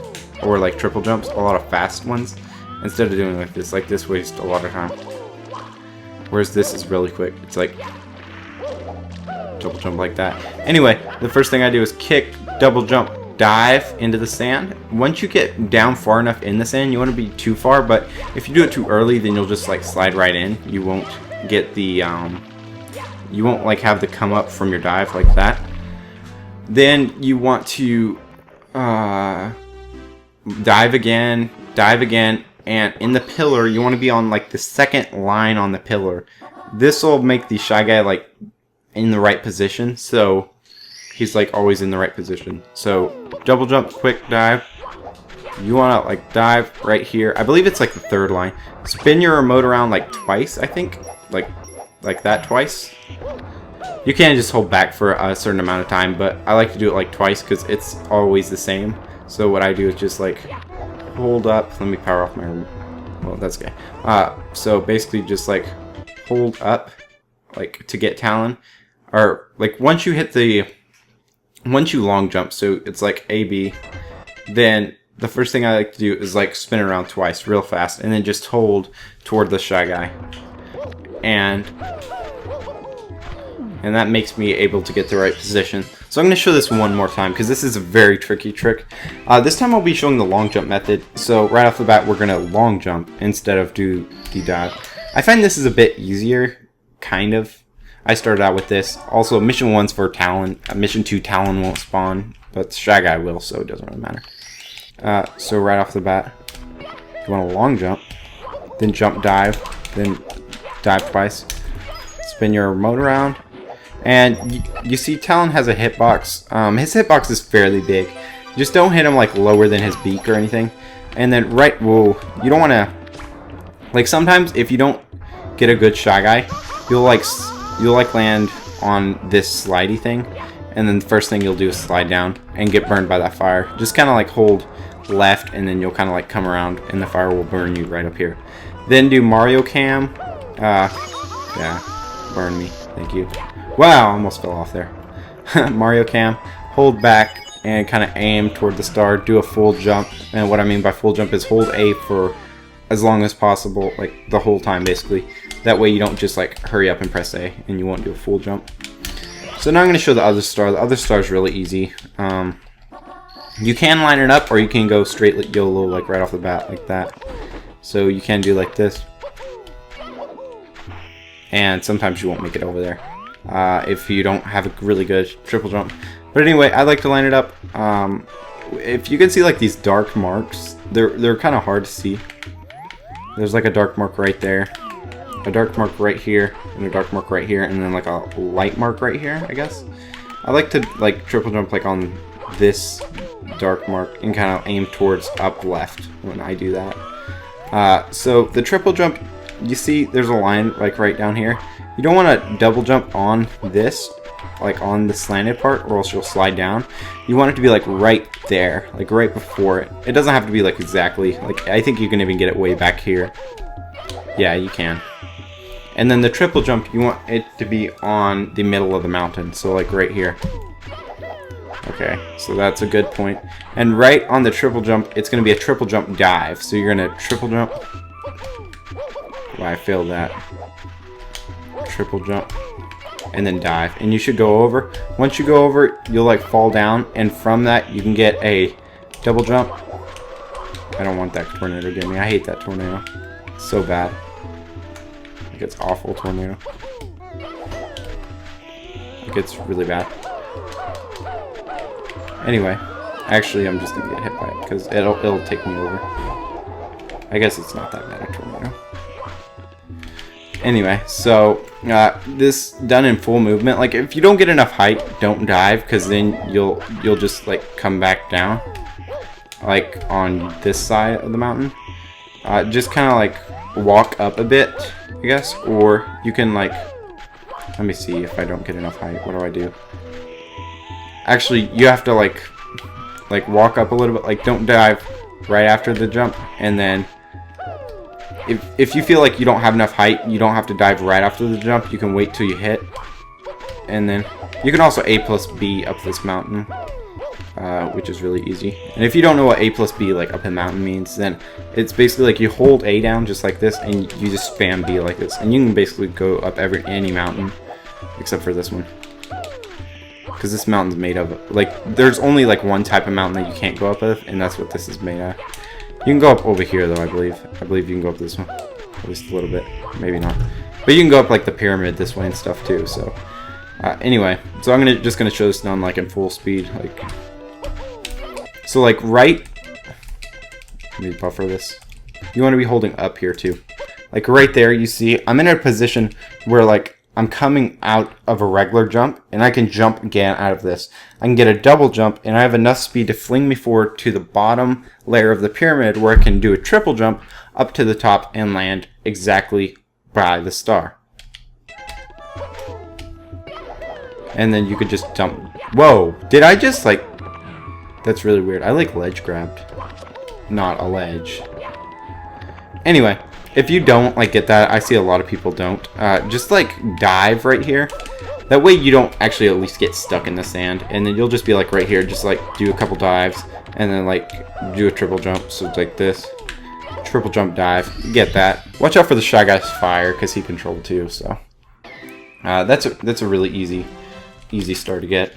or like triple jumps, a lot of fast ones, instead of doing like this wastes a lot of time. Whereas this is really quick. It's like double jump like that. Anyway, the first thing I do is kick, double jump, dive into the sand. Once you get down far enough in the sand, you want to be too far, but if you do it too early, then you'll just like slide right in. You won't get the you won't like have the come up from your dive like that. Then you want to dive again, and in the pillar you want to be on like the second line on the pillar. This will make the Shy Guy like in the right position, so he's like always in the right position. So double jump, quick dive. You want to like dive right here. I believe it's like the 3rd line. Spin your remote around like twice, I think, like that twice. You can't just hold back for a certain amount of time, but I like to do it like twice because it's always the same. So what I do is just like hold up. Let me power off my remote. Well, that's okay. So basically just like hold up like to get Talon. Or like once you long jump, so it's like A, B, then the first thing I like to do is like spin around twice real fast and then just hold toward the Shy Guy. And that makes me able to get the right position. So I'm going to show this one more time because this is a very tricky trick. This time I'll be showing the long jump method. So right off the bat we're going to long jump instead of do the dive. I find this is a bit easier, kind of. I started out with this. Also, mission 1's for Talon. Mission 2, Talon won't spawn, but Shy Guy will, so it doesn't really matter. So right off the bat, you want to long jump, then jump dive, then dive twice. Spin your remote around, and you see Talon has a hitbox. His hitbox is fairly big. Just don't hit him like lower than his beak or anything. And then you don't want to, like sometimes if you don't get a good Shy Guy, you'll like land on this slidey thing, and then the first thing you'll do is slide down and get burned by that fire. Just kind of like hold left, and then you'll kind of like come around, and the fire will burn you right up here. Then do Mario Cam. Yeah, burn me. Thank you. Wow, almost fell off there. Mario Cam. Hold back and kind of aim toward the star. Do a full jump, and what I mean by full jump is hold A for as long as possible, like the whole time basically. That way you don't just like hurry up and press A and you won't do a full jump. So now I'm going to show the other star. The other star is really easy. You can line it up, or you can go straight like YOLO, like right off the bat like that. So you can do like this. And sometimes you won't make it over there if you don't have a really good triple jump. But anyway, I like to line it up. If you can see like these dark marks, they're kind of hard to see. There's like a dark mark right there, a dark mark right here, and a dark mark right here, and then like a light mark right here, I guess. I like to like triple jump like on this dark mark and kind of aim towards up left when I do that. So the triple jump, you see there's a line like right down here. You don't want to double jump on this, like on the slanted part, or else you'll slide down. You want it to be like right there, like right before it. It doesn't have to be like exactly, like I think you can even get it way back here. Yeah, you can. And then the triple jump, you want it to be on the middle of the mountain, so like right here. Okay, so that's a good point. And right on the triple jump, it's going to be a triple jump dive. So you're going to triple jump. Well, I failed that. Triple jump. And then dive. And you should go over. Once you go over, you'll like fall down. And from that, you can get a double jump. I don't want that tornado to get me. I hate that tornado. It's so bad. Like, it's awful tornado. Like, it's really bad. Anyway, actually, I'm just gonna get hit by it because it'll take me over. I guess it's not that bad a tornado. Anyway, so this done in full movement. Like, if you don't get enough height, don't dive, because then you'll just like come back down, like on this side of the mountain. Just kind of like walk up a bit, I guess, or you can like. Let me see if I don't get enough height. What do? Actually, you have to like walk up a little bit. Like, don't dive right after the jump, and then if you feel like you don't have enough height, you don't have to dive right after the jump. You can wait till you hit, and then you can also A plus B up this mountain, which is really easy. And if you don't know what A plus B like up a mountain means, then it's basically like you hold A down just like this, and you just spam B like this, and you can basically go up any mountain except for this one. Because this mountain's made of, like, there's only like one type of mountain that you can't go up with, and that's what this is made of. You can go up over here though, I believe. I believe you can go up this one. At least a little bit. Maybe not. But you can go up like the pyramid this way and stuff too, so. Anyway, so I'm just gonna show this down like in full speed. Like, so like right, let me buffer this. You want to be holding up here too. Like right there, you see, I'm in a position where like, I'm coming out of a regular jump, and I can jump again out of this. I can get a double jump, and I have enough speed to fling me forward to the bottom layer of the pyramid, where I can do a triple jump up to the top and land exactly by the star. And then you could just jump. Whoa, did I just like... That's really weird. I like ledge grabbed, not a ledge. Anyway. If you don't like get that, I see a lot of people don't. Just like dive right here. That way you don't actually at least get stuck in the sand, and then you'll just be like right here, just like do a couple dives, and then like do a triple jump. So it's like this, triple jump dive. You get that. Watch out for the Shy Guy's fire because he controlled too. So that's a really easy star to get.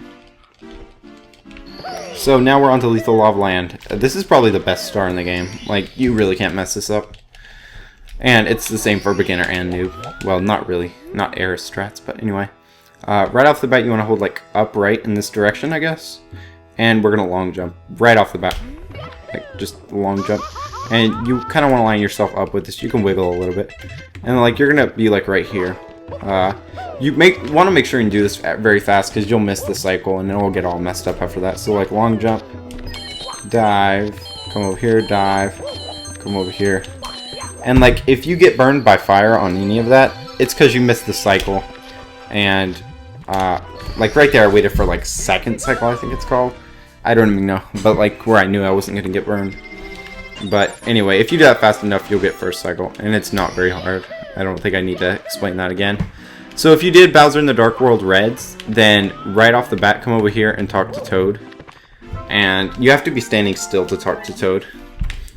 So now we're on to Lethal Lava Land. This is probably the best star in the game. Like, you really can't mess this up. And it's the same for beginner and noob. Well, not really. Not air strats, but anyway. Right off the bat, you want to hold like upright in this direction, I guess. And we're going to long jump right off the bat. Like, just long jump. And you kind of want to line yourself up with this. You can wiggle a little bit. And like, you're going to be like right here. You want to make sure you do this very fast, because you'll miss the cycle and it will get all messed up after that. So like long jump, dive, come over here, dive, come over here. And like, if you get burned by fire on any of that, it's because you missed the cycle, and Like right there, I waited for like second cycle, I think it's called. I don't even know, but like where I knew I wasn't gonna get burned. But anyway, if you do that fast enough, you'll get first cycle, and it's not very hard. I don't think I need to explain that again. So if you did Bowser in the Dark World Reds, then right off the bat, come over here and talk to Toad. And you have to be standing still to talk to Toad.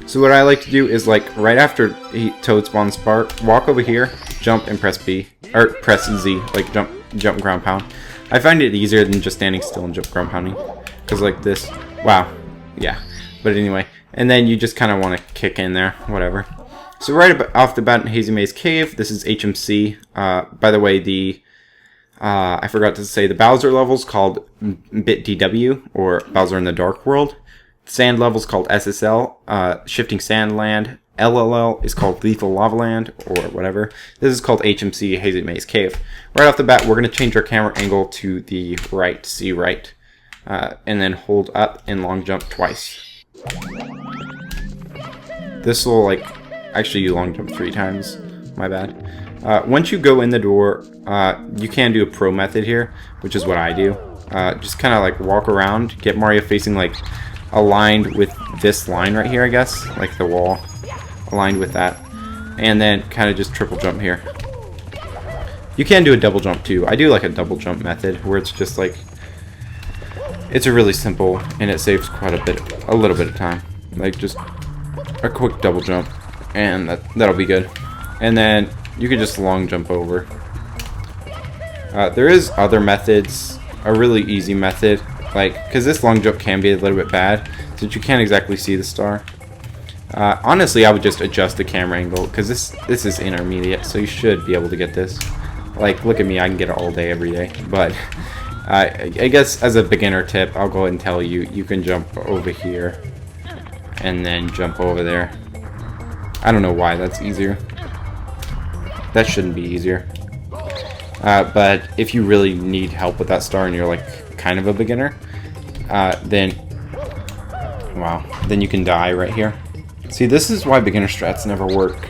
So what I like to do is, like, right after Toad spawns Spark, walk over here, jump, and press B. Or press Z, like jump ground pound. I find it easier than just standing still and jump ground pounding. Because like this, wow, yeah. But anyway, and then you just kind of want to kick in there, whatever. So right off the bat in Hazy Maze Cave, this is HMC. By the way, I forgot to say the Bowser level's called Bit DW, or Bowser in the Dark World. Sand level's called SSL, Shifting Sand Land. LLL is called Lethal Lava Land, or whatever. This is called HMC, Hazy Maze Cave. Right off the bat, we're going to change our camera angle to the right, see right. And then hold up and long jump twice. This will, like, actually you long jump 3 times. My bad. Once you go in the door, you can do a pro method here, which is what I do. Just kind of like walk around, get Mario facing like aligned with this line right here, I guess, like the wall, aligned with that, and then kind of just triple jump here. You can do a double jump too. I do like a double jump method where it's just like, it's a really simple and it saves quite a little bit of time. Like just a quick double jump, and that'll be good. And then you can just long jump over. There is other methods, a really easy method, like, because this long jump can be a little bit bad, since you can't exactly see the star. Honestly, I would just adjust the camera angle, because this is intermediate, so you should be able to get this. Like, look at me, I can get it all day, every day. But I guess as a beginner tip, I'll go ahead and tell you, you can jump over here, and then jump over there. I don't know why that's easier. That shouldn't be easier. But if you really need help with that star and you're like kind of a beginner, then you can die right here. See, this is why beginner strats never work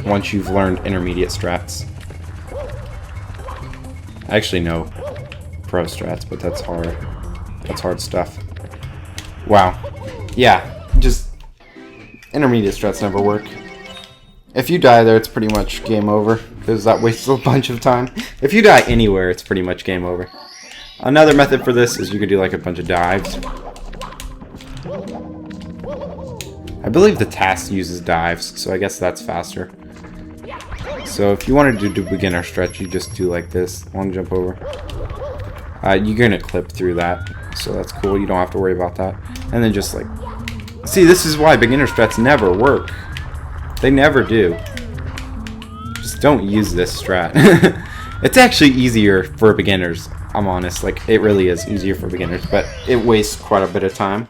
once you've learned intermediate strats. I actually know pro strats, but that's hard. That's hard stuff. Wow. Yeah, just intermediate strats never work. If you die there, it's pretty much game over, because that wastes a bunch of time. If you die anywhere, it's pretty much game over. Another method for this is you could do like a bunch of dives. I believe the task uses dives, so I guess that's faster. So if you wanted to do beginner stretch, you just do like this, long jump over. You're gonna clip through that, so that's cool. You don't have to worry about that. And then just like, see, this is why beginner strats never work. They never do. Just don't use this strat. It's actually easier for beginners, I'm honest. Like, it really is easier for beginners, but it wastes quite a bit of time.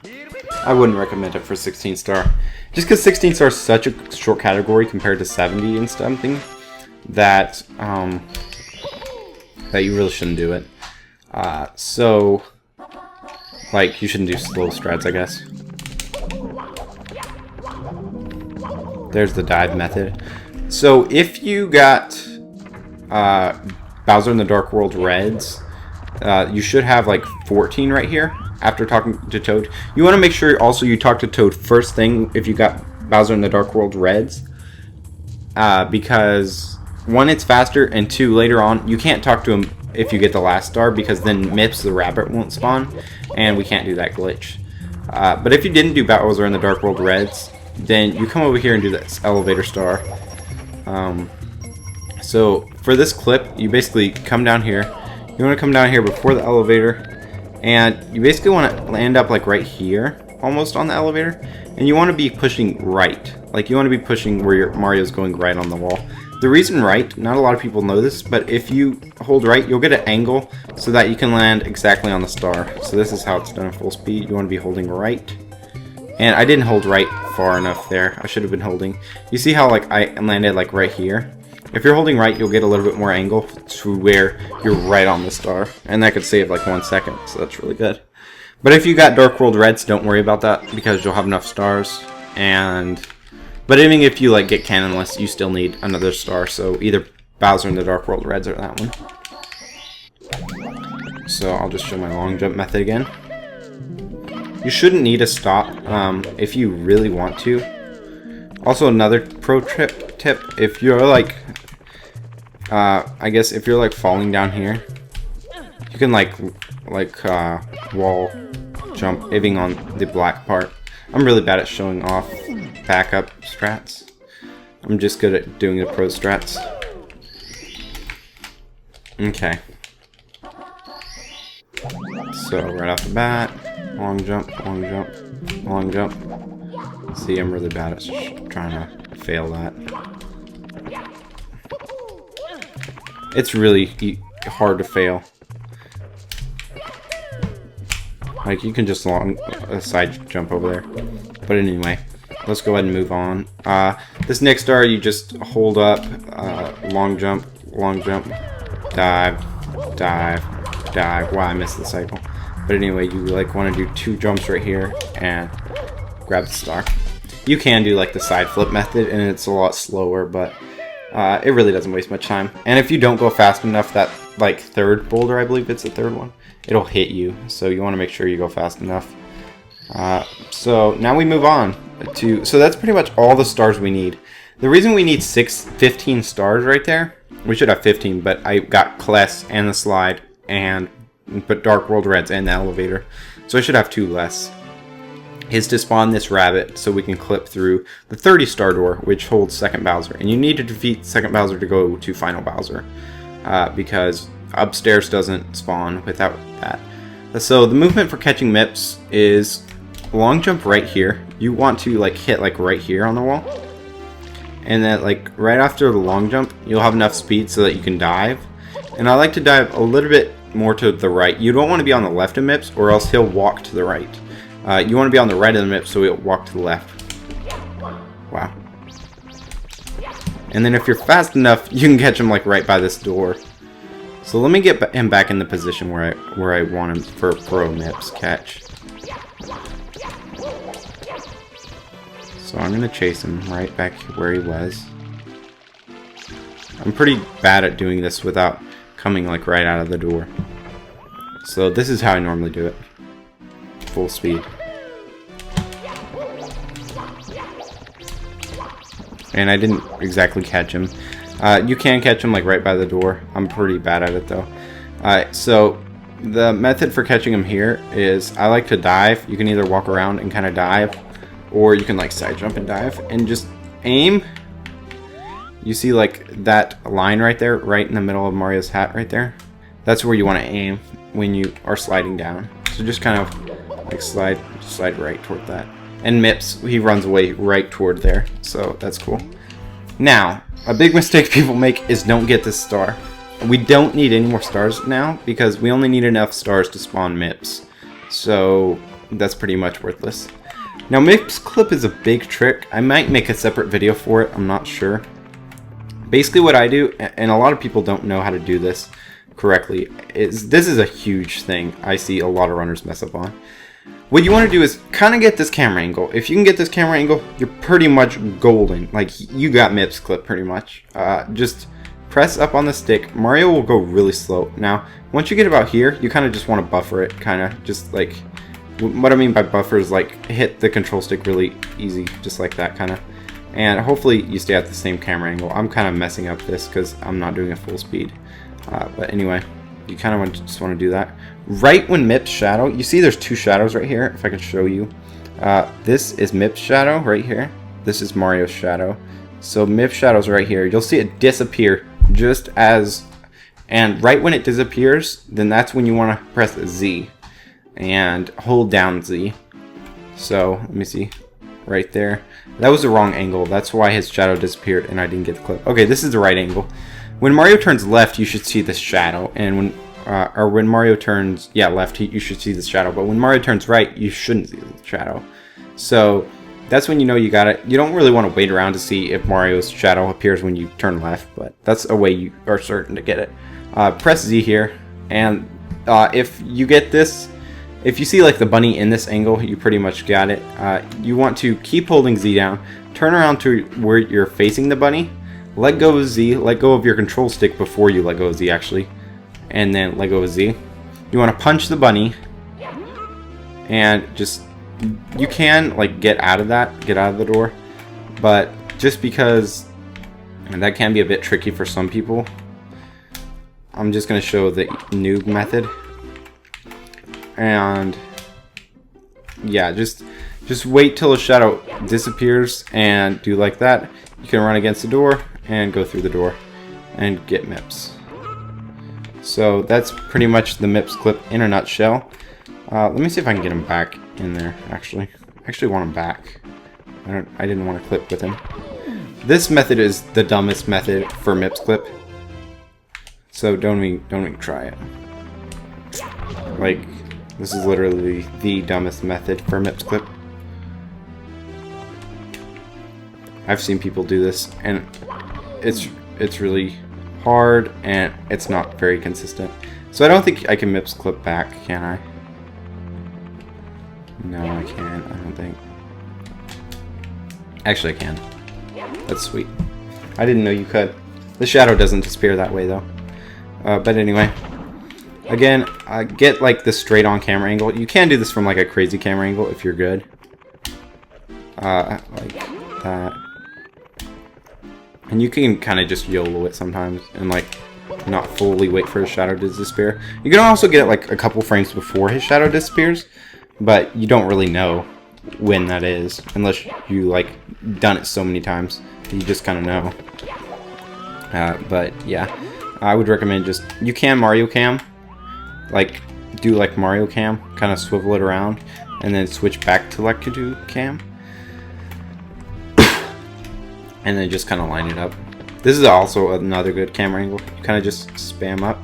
I wouldn't recommend it for 16 star. Just because 16 star is such a short category compared to 70 and something, that you really shouldn't do it. So, like, you shouldn't do slow strats, I guess. There's the dive method. So if you got Bowser in the Dark World Reds, you should have like 14 right here after talking to Toad. You want to make sure also you talk to Toad first thing if you got Bowser in the Dark World Reds, because 1, it's faster, and 2, later on you can't talk to him if you get the last star, because then Mips the rabbit won't spawn, and we can't do that glitch. But if you didn't do Bowser in the Dark World Reds, then you come over here and do this elevator star. So for this clip, you basically come down here. You want to come down here before the elevator, and you basically want to land up like right here, almost on the elevator, and you want to be pushing right. Like, you want to be pushing where your Mario's going right on the wall. The reason right, not a lot of people know this, but if you hold right, you'll get an angle so that you can land exactly on the star. So this is how it's done at full speed. You want to be holding right. And I didn't hold right far enough there. I should have been holding. You see how like I landed like right here? If you're holding right, you'll get a little bit more angle to where you're right on the star. And that could save like 1 second, so that's really good. But if you got Dark World Reds, don't worry about that, because you'll have enough stars. But even if you like get cannonless, you still need another star, so either Bowser in the Dark World Reds or that one. So I'll just show my long jump method again. You shouldn't need a stop if you really want to. Also, another pro tip, if you're like, I guess if you're like falling down here, you can like wall jump aiming on the black part. I'm really bad at showing off backup strats. I'm just good at doing the pro strats. Okay. So right off the bat, long jump, long jump, long jump. See, I'm really bad at trying to fail that. It's really hard to fail. Like, you can just side jump over there. But anyway, let's go ahead and move on. This next star, you just hold up, long jump, dive, dive, dive. Wow, I missed the cycle. But anyway, you like want to do 2 jumps right here and grab the star. You can do like the side flip method, and it's a lot slower, but it really doesn't waste much time. And if you don't go fast enough, that like 3rd boulder, I believe it's the 3rd one, it'll hit you. So you want to make sure you go fast enough. So now we move on to, so that's pretty much all the stars we need. The reason we need 15 stars right there, we should have 15, but I got Kless and the slide and but Dark World Reds and the elevator, so I should have 2 less. Is to spawn this rabbit so we can clip through the 30 star door, which holds second Bowser, and you need to defeat second Bowser to go to final Bowser, because upstairs doesn't spawn without that. So the movement for catching Mips is long jump right here. You want to like hit like right here on the wall, and then like right after the long jump you'll have enough speed so that you can dive. And I like to dive a little bit more to the right. You don't want to be on the left of Mips, or else he'll walk to the right. You want to be on the right of the Mips, so he'll walk to the left. Wow. And then if you're fast enough, you can catch him like right by this door. So let me get him back in the position where I want him for a pro Mips catch. So I'm gonna chase him right back where he was. I'm pretty bad at doing this without coming like right out of the door. So this is how I normally do it. Full speed. And I didn't exactly catch him. You can catch him like right by the door. I'm pretty bad at it though. So the method for catching him here is I like to dive. You can either walk around and kind of dive, or you can like side jump and dive and just aim. You see like that line right there, right in the middle of Mario's hat right there? That's where you want to aim when you are sliding down. So just kind of like slide right toward that. And Mips, he runs away right toward there, so that's cool. Now, a big mistake people make is don't get this star. We don't need any more stars now because we only need enough stars to spawn Mips. So that's pretty much worthless. Now Mips clip is a big trick. I might make a separate video for it, I'm not sure. Basically what I do, and a lot of people don't know how to do this correctly, is this is a huge thing I see a lot of runners mess up on. What you want to do is kind of get this camera angle. If you can get this camera angle, you're pretty much golden. Like, you got Mips clip pretty much. Just press up on the stick. Mario will go really slow. Now, once you get about here, you kind of just want to buffer it, kind of just like, what I mean by buffer is like hit the control stick really easy, just like that kind of. And hopefully you stay at the same camera angle. I'm kind of messing up this because I'm not doing it full speed. But anyway, you kind of just want to do that. Right when Mips shadow, you see there's 2 shadows right here, if I can show you. This is Mips shadow right here. This is Mario's shadow. So Mips shadow's right here. You'll see it disappear just as, and right when it disappears, then that's when you want to press Z and hold down Z. So let me see, right there. That was the wrong angle. That's why his shadow disappeared and I didn't get the clip. Okay, this is the right angle. When Mario turns left, you should see this shadow, and when Mario turns left, you should see this shadow. But when Mario turns right, you shouldn't see the shadow. So that's when you know you got it. You don't really want to wait around to see if Mario's shadow appears when you turn left, but that's a way you are certain to get it. Press Z here, and if you get this, if you see like the bunny in this angle, you pretty much got it. You want to keep holding Z down, turn around to where you're facing the bunny, let go of Z, let go of your control stick before you let go of Z actually, and then let go of Z. you want to punch the bunny, and just, you can like get out of the door, but just because that can be a bit tricky for some people, I'm just going to show the noob method. And yeah, just wait till a shadow disappears and do like that. You can run against the door and go through the door and get MIPS. So that's pretty much the MIPS clip in a nutshell. Let me see if I can get him back in there. Actually, I actually want him back. I didn't want to clip with him. This method is the dumbest method for MIPS clip, so don't even try it. Like, this is literally the dumbest method for MIPS clip. I've seen people do this, and it's really hard, and it's not very consistent. So I don't think I can MIPS clip back, can I? No, I can't. I don't think. Actually, I can. That's sweet. I didn't know you could. The shadow doesn't disappear that way, though. But anyway, again, get like the straight on camera angle. You can do this from like a crazy camera angle if you're good. Like that. And you can kind of just YOLO it sometimes and like not fully wait for his shadow to disappear. You can also get it like a couple frames before his shadow disappears, but you don't really know when that is unless you like done it so many times. You just kind of know. But yeah, I would recommend just, you can Mario Cam, like do like Mario Cam, kind of swivel it around and then switch back to Lectudo Cam. And then just kind of line it up. This is also another good camera angle. You kind of just spam up.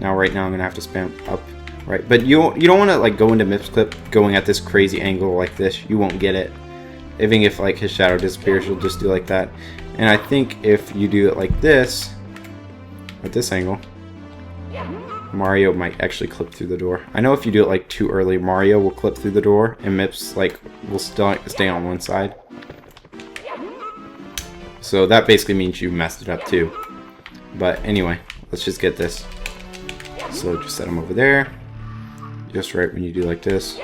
Right now I'm gonna have to spam up, right? But you don't want to like go into MIPS clip going at this crazy angle like this. You won't get it. Even if like his shadow disappears, you'll just do like that. And I think if you do it like this, at this angle, Mario might actually clip through the door. I know if you do it like too early, Mario will clip through the door, and MIPS like will still stay on one side. So that basically means you messed it up too. But anyway, let's just get this. So just set them over there. Just right when you do like this.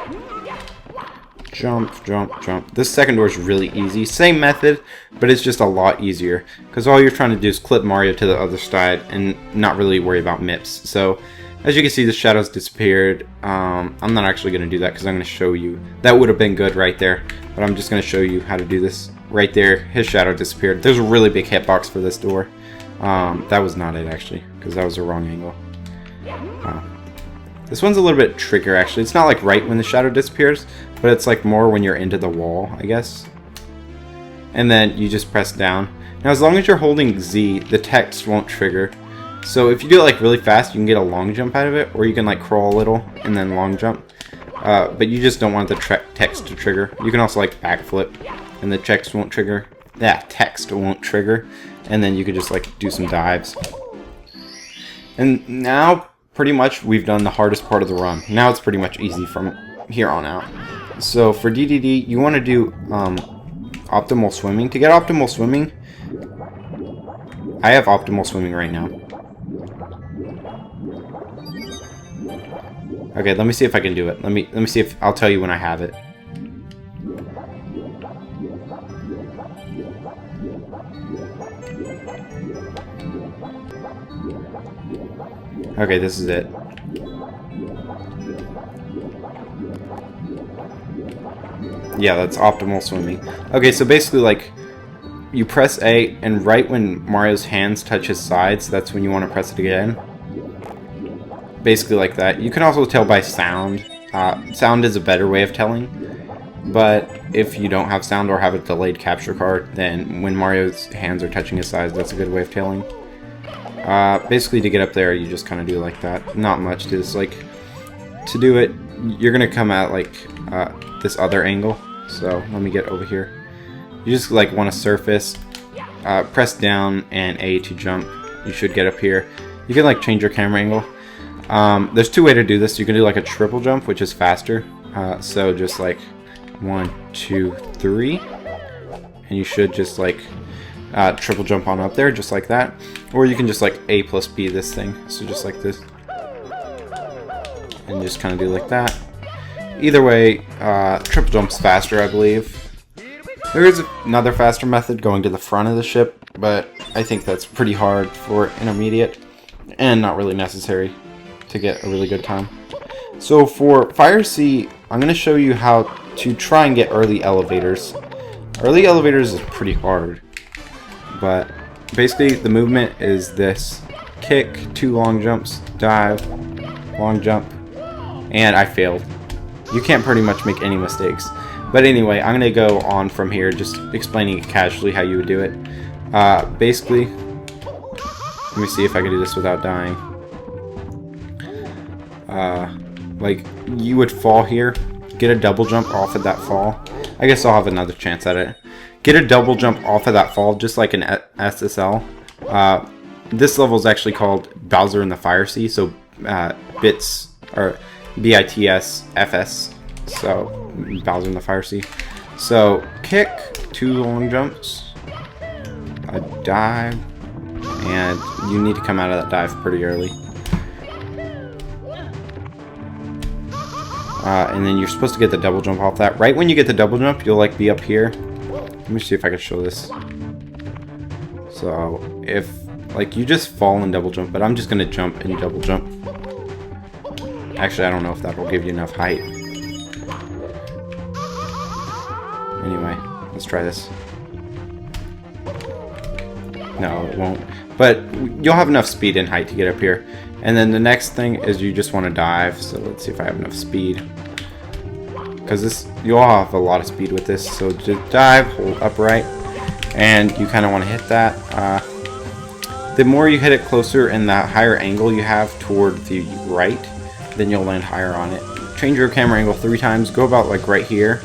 Jump, jump, jump. This second door is really easy. Same method, but it's just a lot easier. Because all you're trying to do is clip Mario to the other side and not really worry about MIPS. So as you can see, the shadows disappeared. I'm not actually going to do that because I'm going to show you. That would have been good right there. But I'm just going to show you how to do this. Right there, his shadow disappeared. There's a really big hitbox for this door. That was not it actually, because that was the wrong angle. This one's a little bit trickier actually. It's not like right when the shadow disappears, but it's like more when you're into the wall, I guess. And then you just press down. Now as long as you're holding Z, the text won't trigger. So if you do it like really fast, you can get a long jump out of it, or you can like crawl a little and then long jump. But you just don't want the text to trigger. You can also like backflip, and the text won't trigger. That text won't trigger, and then you could just like do some dives. And now pretty much we've done the hardest part of the run. Now it's pretty much easy from here on out. So for DDD, you want to do optimal swimming. To get optimal swimming, I have optimal swimming right now. Okay, let me see if I can do it. Let me see if I'll tell you when I have it. Okay, this is it. Yeah, that's optimal swimming. Okay, so basically like you press A, and right when Mario's hands touch his sides, that's when you want to press it again. Basically like that. You can also tell by sound. Sound is a better way of telling. But if you don't have sound or have a delayed capture card, then when Mario's hands are touching his sides, that's a good way of telling. Basically to get up there, you just kind of do like that. Not much to this. Like, to do it, you're going to come at like this other angle. So let me get over here. You just like want to surface, press down and A to jump. You should get up here. You can like change your camera angle. There's two ways to do this. You can do like a triple jump, which is faster. So just like 1, 2, 3, and you should just like triple jump on up there, just like that. Or you can just like A plus B this thing. So just like this. and just kind of do like that. Either way, triple jump's faster, I believe. There is another faster method going to the front of the ship, but I think that's pretty hard for intermediate and not really necessary to get a really good time. So for Fire Sea, I'm going to show you how to try and get early elevators. Early elevators is pretty hard, but basically the movement is this: kick, 2 long jumps, dive, long jump, and I failed. You can't pretty much make any mistakes. But anyway, I'm going to go on from here, just explaining it casually how you would do it. Basically, let me see if I can do this without dying. Like, you would fall here, get a double jump off of that fall. I guess I'll have another chance at it. Get a double jump off of that fall, just like an SSL. This level is actually called Bowser in the Fire Sea, so bits, or BITS FS. So Bowser in the Fire Sea. So kick, 2 long jumps, a dive, and you need to come out of that dive pretty early. And then you're supposed to get the double jump off that. Right when you get the double jump, you'll like be up here. Let me see if I can show this. So if like you just fall and double jump, but I'm just gonna jump and double jump. Actually, I don't know if that will give you enough height. Anyway, let's try this. No, it won't. But you'll have enough speed and height to get up here. And then the next thing is you just want to dive. So let's see if I have enough speed. Because this, you'll have a lot of speed with this. So just dive, hold upright, and you kind of want to hit that. The more you hit it closer and the higher angle you have toward the right, then you'll land higher on it. Change your camera angle 3 times. Go about like right here.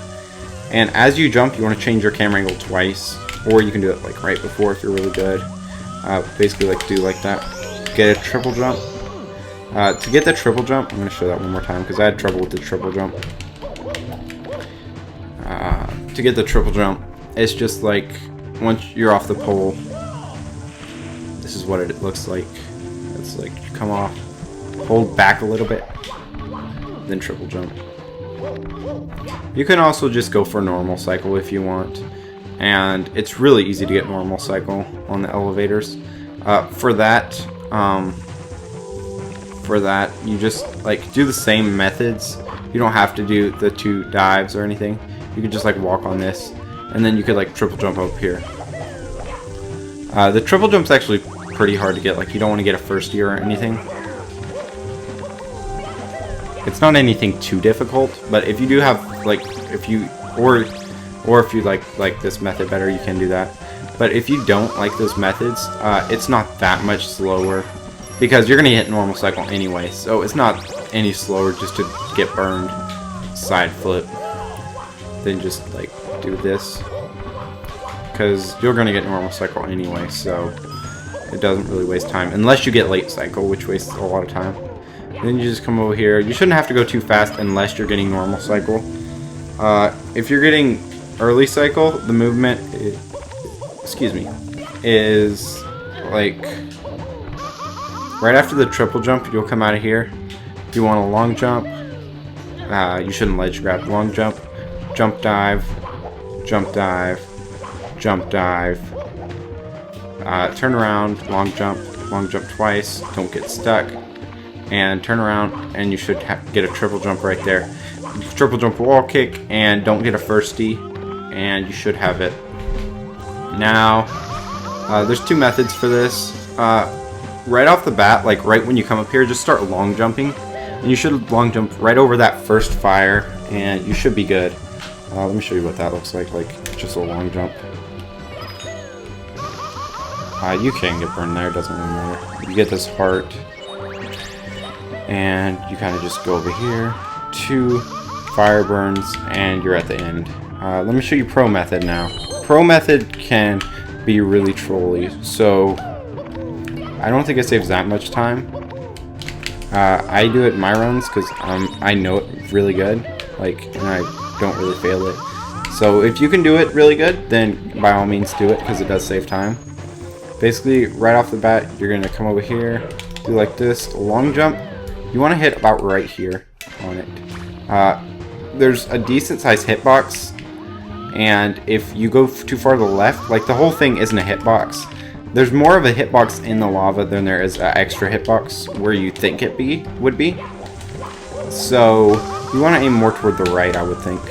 And as you jump, you want to change your camera angle twice, or you can do it like right before if you're really good. Basically, like do like that. Get a triple jump. To get the triple jump, I'm going to show that one more time because I had trouble with the triple jump. To get the triple jump, it's just like once you're off the pole, this is what it looks like. It's like you come off, hold back a little bit, then triple jump. You can also just go for normal cycle if you want, and it's really easy to get normal cycle on the elevators. For that, you just like do the same methods. You don't have to do the 2 dives or anything. You could just like walk on this, and then you could like triple jump up here. The triple jump's actually pretty hard to get. Like you don't want to get a first year or anything. It's not anything too difficult, but if you do have like, if you like this method better, you can do that. But if you don't like those methods, it's not that much slower because you're gonna hit normal cycle anyway. So it's not any slower just to get burned side flip than just like do this, because you're gonna get normal cycle anyway. So it doesn't really waste time unless you get late cycle, which wastes a lot of time. Then you just come over here. You shouldn't have to go too fast unless you're getting normal cycle. If you're getting early cycle, the movement is like right after the triple jump, you'll come out of here. If you want a long jump, you shouldn't ledge grab. Long jump, jump dive, jump dive, jump dive, turn around, long jump twice, don't get stuck, and turn around, and you should get a triple jump right there. Triple jump wall kick, and don't get a firstie, and you should have it. Now, there's 2 methods for this. Right off the bat, like right when you come up here, just start long jumping, and you should long jump right over that first fire, and you should be good. Let me show you what that looks like just a long jump. You can get burned there, doesn't really matter. You get this heart, and you kind of just go over here, 2 fire burns, and you're at the end. Let me show you pro method now. Pro method can be really trolly, so I don't think it saves that much time. I do it in my runs because I know it really good, and I don't really fail it. So if you can do it really good, then by all means do it, because it does save time. Basically, right off the bat, you're going to come over here, do like this, long jump. You want to hit about right here. on it. There's a decent sized hitbox, and if you go too far to the left, like the whole thing isn't a hitbox. There's more of a hitbox in the lava than there is an extra hitbox where you think it would be. So you want to aim more toward the right, I would think,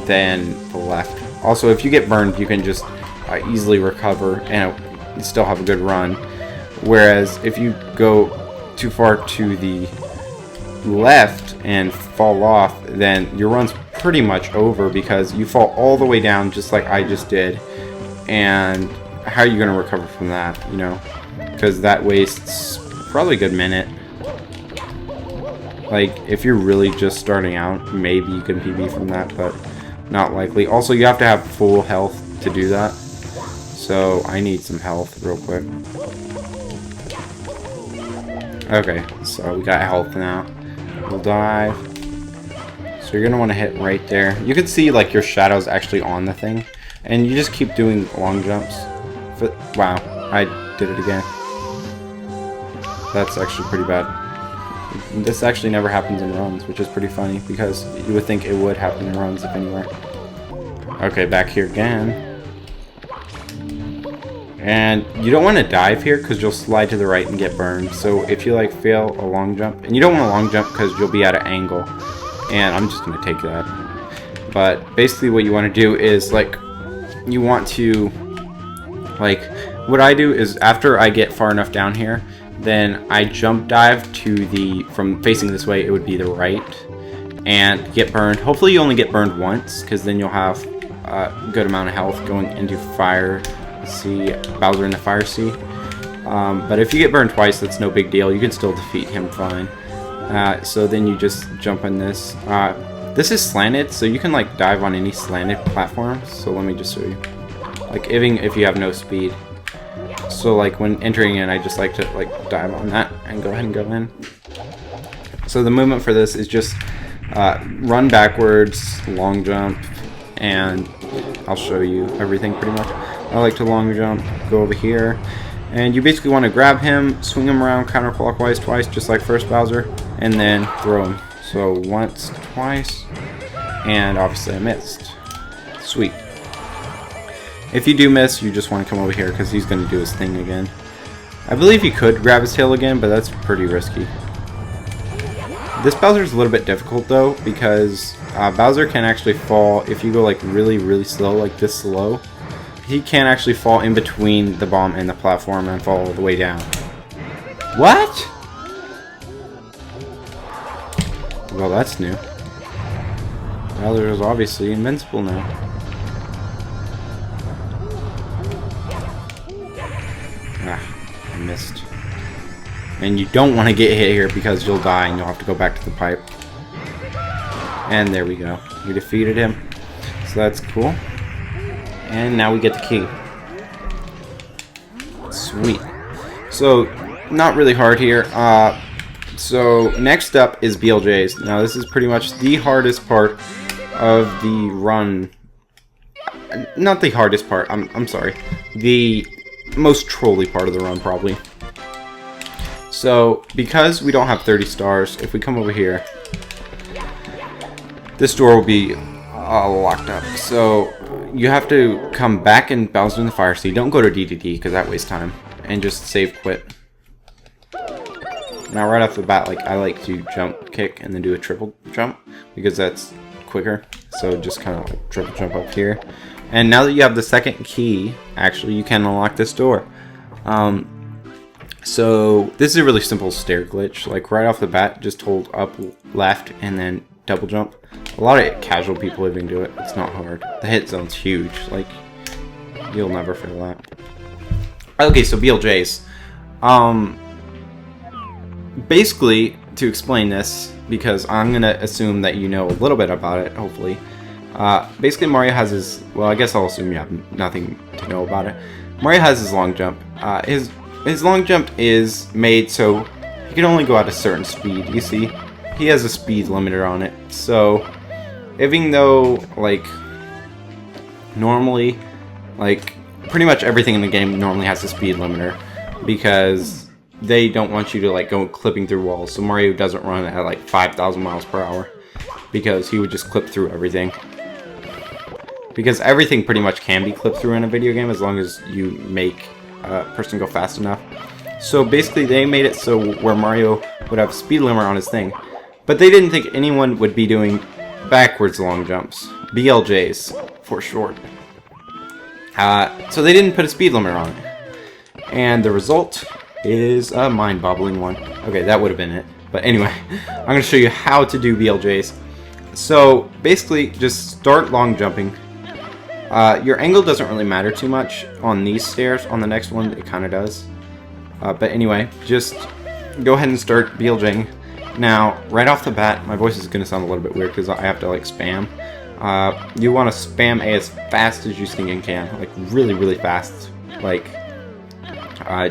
than the left. Also, if you get burned, you can just easily recover and still have a good run. Whereas if you go too far to the left and fall off, then your run's pretty much over because you fall all the way down just like I just did. And how are you going to recover from that, you know? Because that wastes probably a good minute. Like, if you're really just starting out, maybe you can PB from that, but not likely. Also, you have to have full health to do that. So, I need some health real quick. Okay, so we got health now. We'll dive. So you're going to want to hit right there. You can see, like, your shadow's actually on the thing. And you just keep doing long jumps. Wow, I did it again. That's actually pretty bad. This actually never happens in runs, which is pretty funny, because you would think it would happen in runs if anywhere. Okay, back here again. And you don't want to dive here because you'll slide to the right and get burned. So if you like fail a long jump, and you don't want a long jump because you'll be at an angle, and I'm just going to take that. But basically what you want to do is, like, you want to, like, what I do is after I get far enough down here, then I jump dive to the, from facing this way, it would be the right, and get burned. Hopefully you only get burned once, because then you'll have a good amount of health going into fire. See Bowser in the fire sea. But if you get burned twice, that's no big deal. You can still defeat him fine. So then you just jump on this. This is slanted, so you can like dive on any slanted platform. So let me just show you. Like even if you have no speed. So like when entering in, I just like to like dive on that and go ahead and go in. So the movement for this is just run backwards, long jump, and I'll show you everything pretty much. I like to long jump, go over here, and you basically want to grab him, swing him around counterclockwise twice, just like first Bowser, and then throw him. So once, twice, and obviously I missed. Sweet. If you do miss, you just want to come over here because he's going to do his thing again. I believe you could grab his tail again, but that's pretty risky. This Bowser's a little bit difficult though, because Bowser can actually fall if you go like really, really slow, like this slow. He can actually fall in between the bomb and the platform and fall all the way down. What? Well, that's new. Bowser is obviously invincible now. Ah, I missed. And you don't want to get hit here because you'll die and you'll have to go back to the pipe. And there we go. We defeated him. So that's cool. And now we get the key. Sweet. So, not really hard here. So, next up is BLJs. Now, this is pretty much the hardest part of the run. Not the hardest part, I'm sorry. The most trolly part of the run, probably. So, because we don't have 30 stars, if we come over here, this door will be locked up. So, you have to come back in Bowser in the Fire Sea. Don't go to DDD because that wastes time. And just save quit. Now right off the bat, like I like to jump, kick, and then do a triple jump because that's quicker. So just kind of like triple jump up here. And now that you have the second key, actually you can unlock this door. So this is a really simple stair glitch. Like right off the bat, just hold up left and then double jump. A lot of casual people even do it. It's not hard. The hit zone's huge. Like, you'll never fail that. Okay, so BLJs. Basically, to explain this, because I'm gonna assume that you know a little bit about it, hopefully. Basically, Mario has his... Well, I guess I'll assume you have nothing to know about it. Mario has his long jump. His long jump is made so he can only go at a certain speed, you see? He has a speed limiter on it, so even though, like, normally, like, pretty much everything in the game normally has a speed limiter, because they don't want you to like go clipping through walls. So Mario doesn't run at like 5,000 miles per hour because he would just clip through everything. Because everything pretty much can be clipped through in a video game as long as you make a person go fast enough. So basically they made it so where Mario would have a speed limit on his thing. But they didn't think anyone would be doing backwards long jumps. BLJs for short. So they didn't put a speed limit on it. And the result is a mind-boggling one. Okay, that would have been it. But anyway, I'm going to show you how to do BLJs. So basically just start long jumping. Your angle doesn't really matter too much on these stairs. On the next one, it kind of does. But anyway, just go ahead and start BLJing. Now, right off the bat, my voice is going to sound a little bit weird because I have to like spam. You want to spam A as fast as you stinking can. Like really, really fast. Like,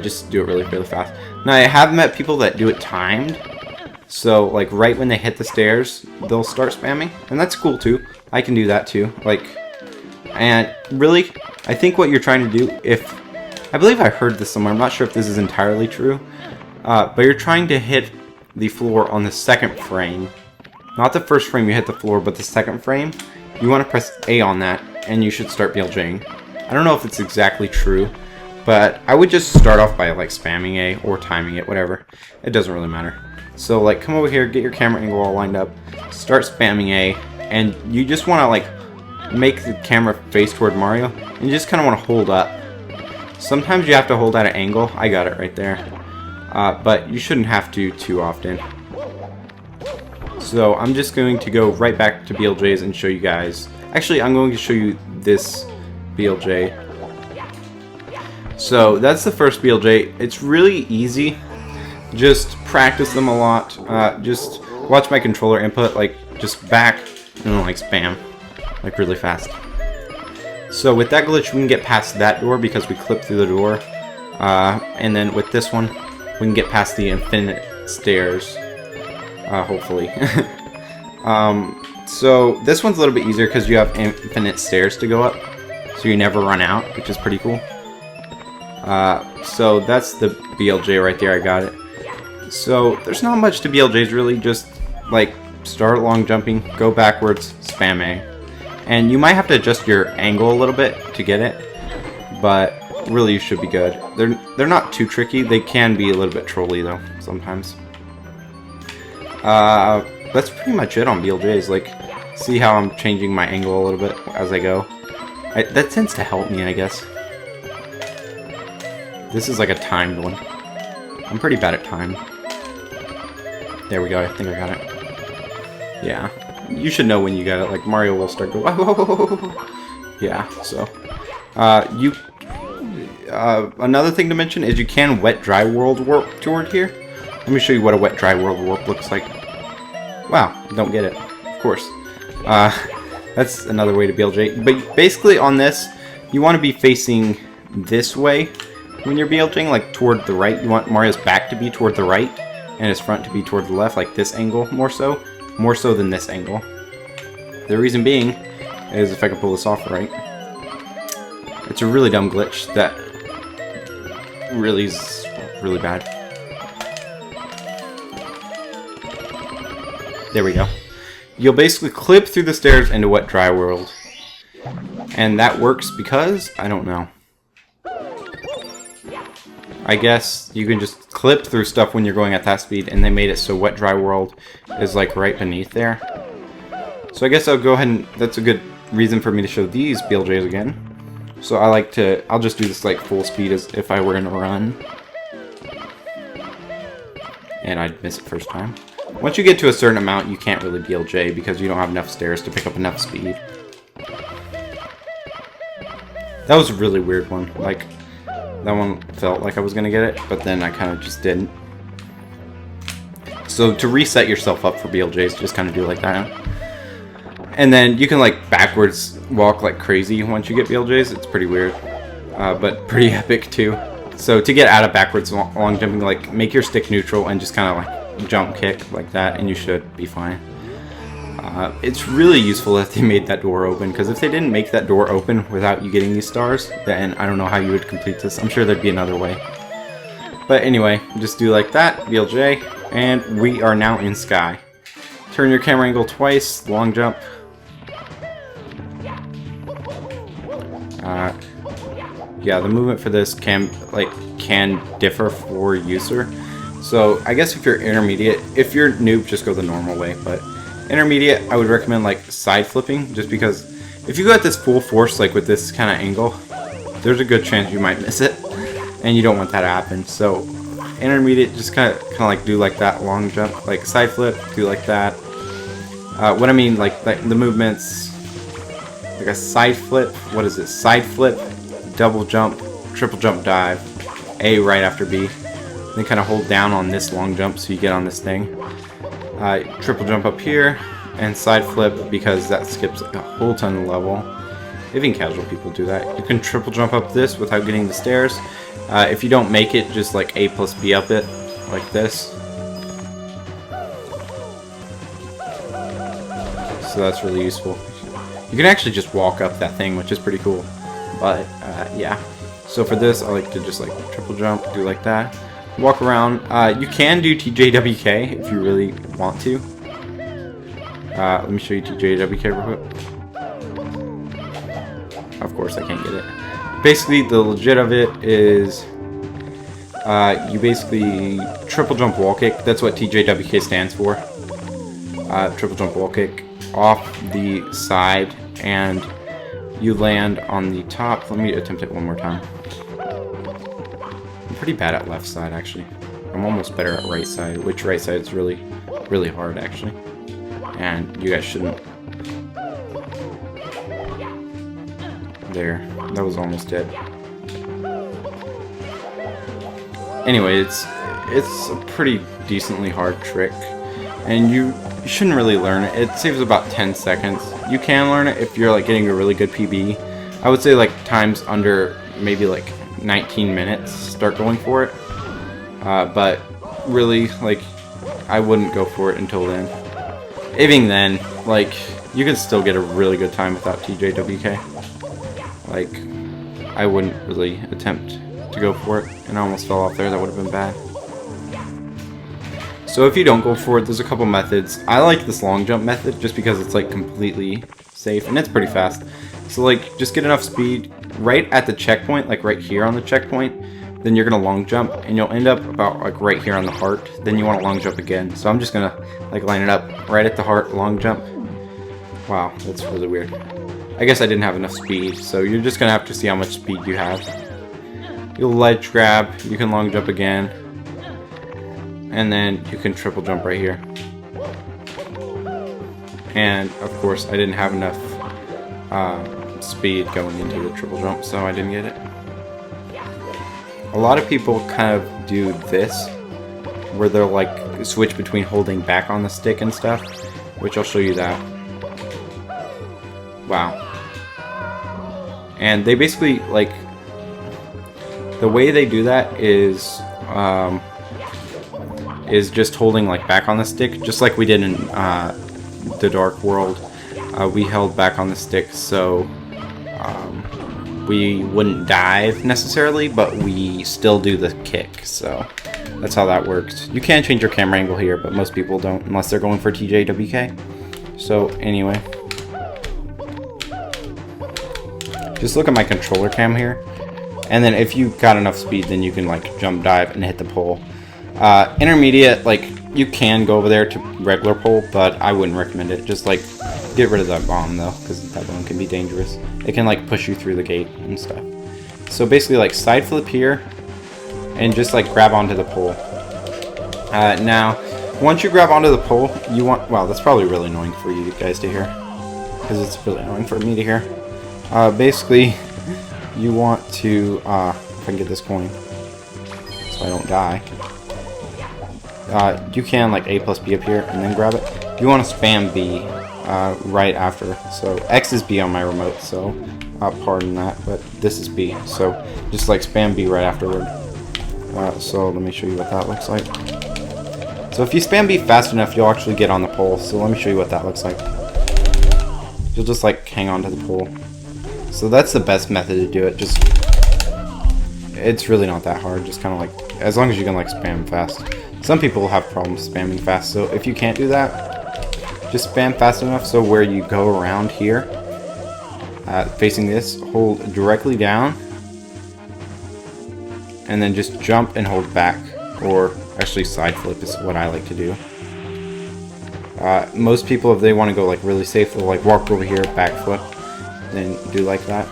just do it really, really fast. Now, I have met people that do it timed. So, like, right when they hit the stairs, they'll start spamming. And that's cool, too. I can do that, too. Like, and really, I think what you're trying to do, I believe I heard this somewhere, I'm not sure if this is entirely true, but you're trying to hit the floor on the second frame. Not the first frame you hit the floor, but the second frame. You want to press A on that, and you should start BLJing. I don't know if it's exactly true, but I would just start off by, like, spamming A or timing it, whatever. It doesn't really matter. So, like, come over here, get your camera angle all lined up, start spamming A, and you just want to, like, make the camera face toward Mario, and you just kind of want to hold up. Sometimes you have to hold at an angle. I got it right there. But you shouldn't have to too often. So I'm just going to go right back to BLJs and show you guys. Actually, I'm going to show you this BLJ. So that's the first BLJ. It's really easy. Just practice them a lot. Just watch my controller input, like just back and then like spam. Like really fast. So with that glitch we can get past that door because we clipped through the door. And then with this one we can get past the infinite stairs. Hopefully. So this one's a little bit easier because you have infinite stairs to go up. So you never run out, which is pretty cool. So that's the BLJ right there, I got it. So there's not much to BLJs really, just like start long jumping, go backwards, spam A. And you might have to adjust your angle a little bit to get it, but really you should be good. They're not too tricky. They can be a little bit trolly though sometimes. That's pretty much it on BLJs. Like, see how I'm changing my angle a little bit as I go. That tends to help me, I guess. This is like a timed one. I'm pretty bad at time. There we go. I think I got it. Yeah. You should know when you got it. Like, Mario will start going, whoa. Yeah, so. Another thing to mention is you can wet dry world warp toward here. Let me show you what a wet dry world warp looks like. Wow, don't get it. Of course. That's another way to BLJ. But basically on this, you want to be facing this way when you're BLJing, like toward the right. You want Mario's back to be toward the right and his front to be toward the left, like this angle more so than this angle. The reason being is if I can pull this off right. It's a really dumb glitch that really is really bad. There we go. You'll basically clip through the stairs into wet dry world. And that works because, I don't know. I guess you can just clip through stuff when you're going at that speed, and they made it so wet dry world is like right beneath there. So I guess I'll go ahead and, that's a good reason for me to show these BLJs again. So I'll just do this like full speed as if I were in a run. And I'd miss it first time. Once you get to a certain amount, you can't really BLJ because you don't have enough stairs to pick up enough speed. That was a really weird one. Like, that one felt like I was gonna get it, but then I kind of just didn't. So to reset yourself up for BLJs, just kind of do it like that. And then you can like backwards walk like crazy once you get BLJs. It's pretty weird, but pretty epic too. So to get out of backwards long jumping, like make your stick neutral and just kind of like jump kick like that, and you should be fine. It's really useful that they made that door open, because if they didn't make that door open without you getting these stars, then I don't know how you would complete this. I'm sure there'd be another way. But anyway, just do like that, LBLJ, and we are now in sky. Turn your camera angle twice, long jump. Yeah, the movement for this can differ for user. So I guess if you're intermediate, if you're noob, just go the normal way. But intermediate, I would recommend like side flipping, just because if you go at this full force, like with this kind of angle, there's a good chance you might miss it, and you don't want that to happen. So intermediate, just kind of like do like that long jump, like side flip, do like that. What I mean, like the movements, like a side flip. What is it? Side flip, double jump, triple jump dive, A right after B. Then kind of hold down on this long jump so you get on this thing. Triple jump up here, and side flip because that skips a whole ton of level. Even casual people do that. You can triple jump up this without getting the stairs. If you don't make it, just like A plus B up it, like this. So that's really useful. You can actually just walk up that thing, which is pretty cool. But yeah. So for this, I like to just like triple jump, do like that. Walk around. You can do TJWK if you really want to. Let me show you TJWK real quick. Of course, I can't get it. Basically, the legit of it is you basically triple jump wall kick. That's what TJWK stands for. Triple jump wall kick off the side, and you land on the top. Let me attempt it one more time. I'm pretty bad at left side, actually. I'm almost better at right side, which right side is really, really hard, actually. And you guys shouldn't. There, that was almost dead. Anyway, it's a pretty decently hard trick, and you shouldn't really learn it. It saves about 10 seconds. You can learn it if you're like getting a really good PB. I would say like times under maybe like 19 minutes, start going for it. But really, like, I wouldn't go for it until then. Even then, like, you can still get a really good time without TJWK. Like, I wouldn't really attempt to go for it, and I almost fell off there. That would have been bad. So if you don't go for it, there's a couple methods. I like this long jump method just because it's like completely safe, and it's pretty fast. So like, just get enough speed right at the checkpoint, like right here on the checkpoint. Then you're gonna long jump, and you'll end up about like right here on the heart. Then you want to long jump again. So I'm just gonna like line it up right at the heart, long jump. Wow, that's really weird. I guess I didn't have enough speed, so you're just gonna have to see how much speed you have. You'll ledge grab, you can long jump again, and then you can triple jump right here. And of course, I didn't have enough speed going into the triple jump, so I didn't get it. A lot of people kind of do this, where they'll like switch between holding back on the stick and stuff, which I'll show you that. Wow. And they basically, like, the way they do that is just holding like back on the stick, just like we did in the Dark World. We held back on the stick, so we wouldn't dive necessarily, but we still do the kick. So that's how that works. You can change your camera angle here, but most people don't unless they're going for TJWK. So anyway, just look at my controller cam here, and then if you got enough speed, then you can like jump dive and hit the pole. Intermediate, like, you can go over there to regular pole, but I wouldn't recommend it. Just like get rid of that bomb though, because that bomb can be dangerous. It can like push you through the gate and stuff. So basically, like, side flip here and just like grab onto the pole. Now once you grab onto the pole, you want, wow, that's probably really annoying for you guys to hear, because it's really annoying for me to hear. Basically, you want to if I can get this coin so I don't die. You can like A plus B up here and then grab it. You want to spam B right after. So X is B on my remote, so pardon that, but this is B. So just like spam B right afterward. So let me show you what that looks like. So if you spam B fast enough, you'll actually get on the pole. So let me show you what that looks like. You'll just like hang on to the pole. So that's the best method to do it. Just, it's really not that hard. Just kind of like as long as you can like spam fast. Some people have problems spamming fast, so if you can't do that, just spam fast enough so where you go around here, facing this, hold directly down, and then just jump and hold back, or actually side flip is what I like to do. Most people, if they want to go like really safe, they'll like walk over here, backflip, then do like that.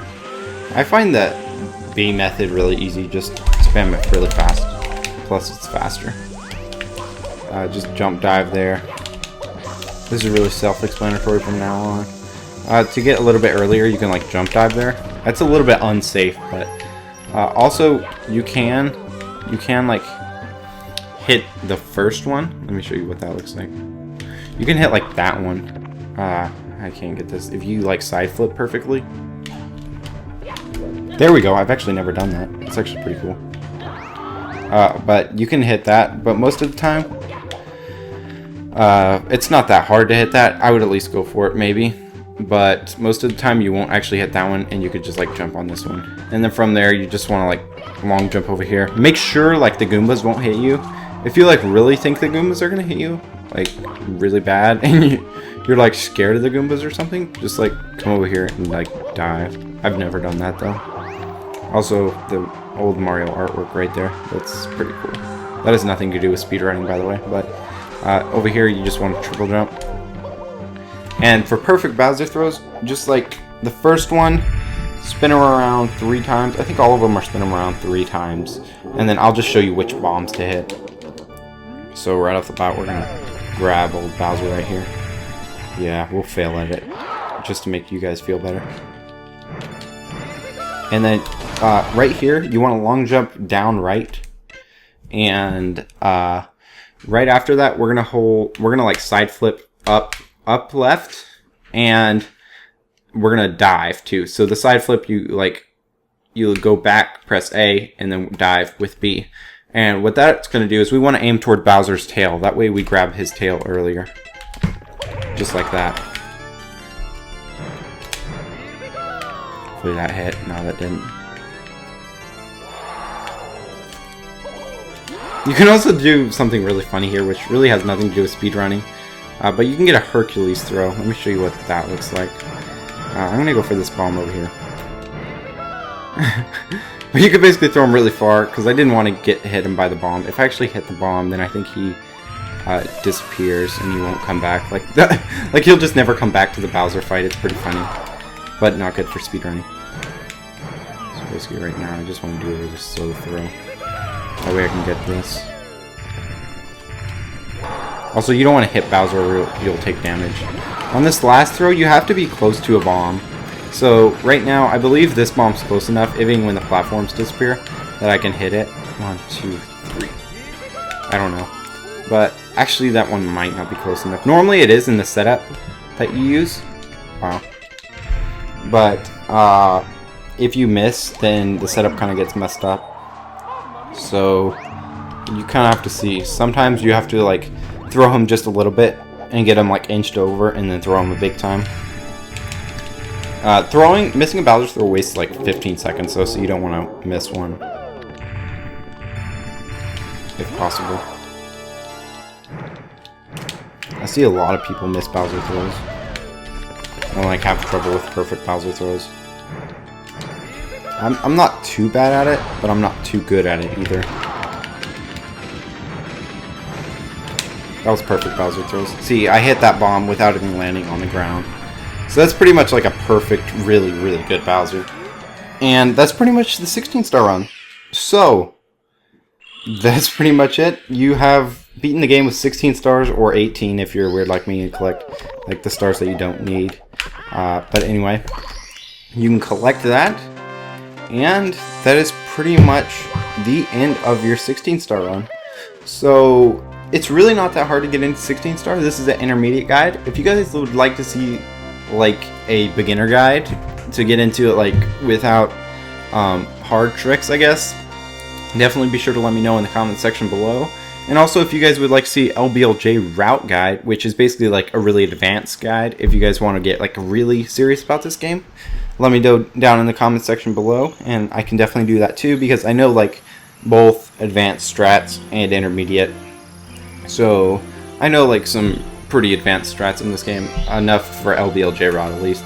I find that B method really easy, just spam it really fast, plus it's faster. Just jump dive there. This is really self-explanatory from now on. To get a little bit earlier, you can like jump dive there. That's a little bit unsafe, but also you can like hit the first one. Let me show you what that looks like. You can hit like that one. I can't get this. If you like side flip perfectly. There we go. I've actually never done that. It's actually pretty cool. But you can hit that, but most of the time, it's not that hard to hit that. I would at least go for it, maybe. But most of the time, you won't actually hit that one, and you could just like jump on this one. And then from there, you just want to like long jump over here. Make sure like the Goombas won't hit you. If you like really think the Goombas are gonna hit you, like really bad, and you're like scared of the Goombas or something, just like come over here and like dive. I've never done that though. Also, the old Mario artwork right there, that's pretty cool. That has nothing to do with speedrunning, by the way, but over here you just want to triple jump. And for perfect Bowser throws, just like the first one, spin them around 3 times. I think all of them are spin them around 3 times. And then I'll just show you which bombs to hit. So right off the bat, we're going to grab old Bowser right here. Yeah, we'll fail at it, just to make you guys feel better. And then right here, you want to long jump down right. And right after that, we're gonna like side flip up left, and we're gonna dive too. So the side flip, you go back, press A, and then dive with B. And what that's gonna do is we want to aim toward Bowser's tail. That way we grab his tail earlier, just like that. Hopefully that hit. No, that didn't. You can also do something really funny here, which really has nothing to do with speedrunning. But you can get a Hercules throw. Let me show you what that looks like. I'm going to go for this bomb over here. But you could basically throw him really far, because I didn't want to hit him by the bomb. If I actually hit the bomb, then I think he disappears and he won't come back. Like that. Like he'll just never come back to the Bowser fight. It's pretty funny, but not good for speedrunning. So basically right now I just want to do a really slow throw. That way I can get this. Also, you don't want to hit Bowser or you'll take damage. On this last throw, you have to be close to a bomb. So right now, I believe this bomb's close enough, even when the platforms disappear, that I can hit it. 1, 2, 3. I don't know. But actually, that one might not be close enough. Normally, it is in the setup that you use. Wow. But if you miss, then the setup kind of gets messed up. So you kind of have to see. Sometimes you have to like throw him just a little bit and get him like inched over, and then throw him a big time. Missing a Bowser throw wastes like 15 seconds though, so you don't want to miss one if possible. I see a lot of people miss Bowser throws and like have trouble with perfect Bowser throws. I'm not too bad at it, but I'm not too good at it either. That was perfect Bowser throws. See, I hit that bomb without even landing on the ground. So that's pretty much like a perfect, really, really good Bowser. And that's pretty much the 16-star run. So, that's pretty much it. You have beaten the game with 16 stars, or 18 if you're weird like me and collect like the stars that you don't need. But anyway, you can collect that. And that is pretty much the end of your 16-star run. So, it's really not that hard to get into 16-star. This is an intermediate guide. If you guys would like to see like a beginner guide to get into it like without hard tricks, I guess, definitely be sure to let me know in the comment section below. And also, if you guys would like to see LBLJ route guide, which is basically like a really advanced guide if you guys want to get like really serious about this game, let me know down in the comment section below, and I can definitely do that too, because I know like both advanced strats and intermediate. So I know like some pretty advanced strats in this game, enough for LBLJ route at least.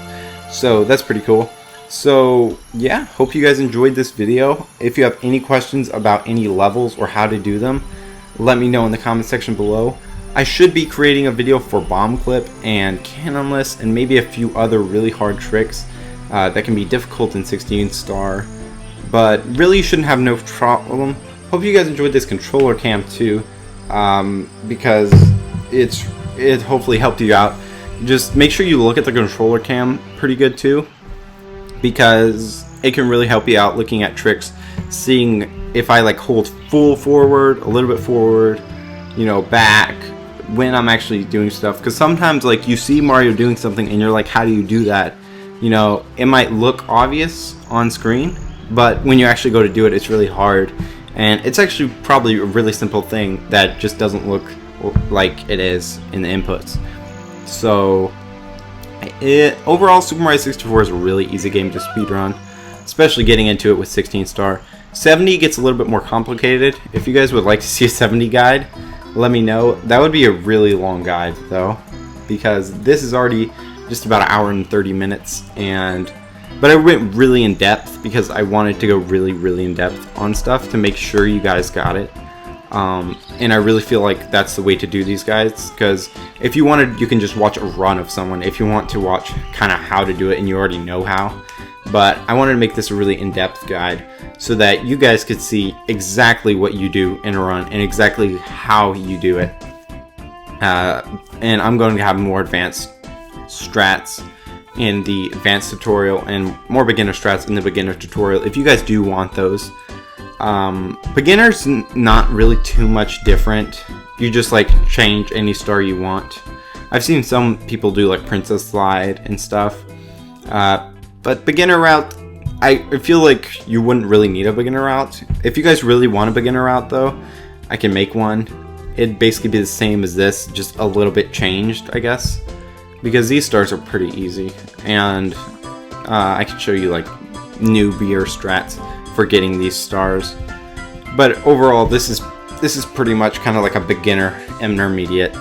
So that's pretty cool. So yeah, hope you guys enjoyed this video. If you have any questions about any levels or how to do them, let me know in the comment section below. I should be creating a video for bomb clip and cannonless and maybe a few other really hard tricks that can be difficult in 16 star, but really you shouldn't have no problem. Hope you guys enjoyed this controller cam too, because it hopefully helped you out. Just make sure you look at the controller cam pretty good too, because it can really help you out looking at tricks, seeing if I like hold full forward, a little bit forward, you know, back, when I'm actually doing stuff. Because sometimes like you see Mario doing something and you're like, how do you do that? You know, it might look obvious on screen, but when you actually go to do it, it's really hard. And it's actually probably a really simple thing that just doesn't look like it is in the inputs. So overall, Super Mario 64 is a really easy game to speedrun, especially getting into it with 16 star. 70 gets a little bit more complicated. If you guys would like to see a 70 guide, let me know. That would be a really long guide though, because this is already just about an hour and 30 minutes, but I went really in depth because I wanted to go really in depth on stuff to make sure you guys got it. And I really feel like that's the way to do these guides, because if you wanted, you can just watch a run of someone if you want to watch kind of how to do it and you already know how. But I wanted to make this a really in-depth guide so that you guys could see exactly what you do in a run and exactly how you do it. And I'm going to have more advanced strats in the advanced tutorial and more beginner strats in the beginner tutorial if you guys do want those. Beginner's not really too much different. You just like change any star you want. I've seen some people do like Princess Slide and stuff, but beginner route, I feel like you wouldn't really need a beginner route. If you guys really want a beginner route though, I can make one. It'd basically be the same as this, just a little bit changed, I guess, because these stars are pretty easy, and I can show you like newbier strats for getting these stars. But overall, this is pretty much kind of like a beginner intermediate,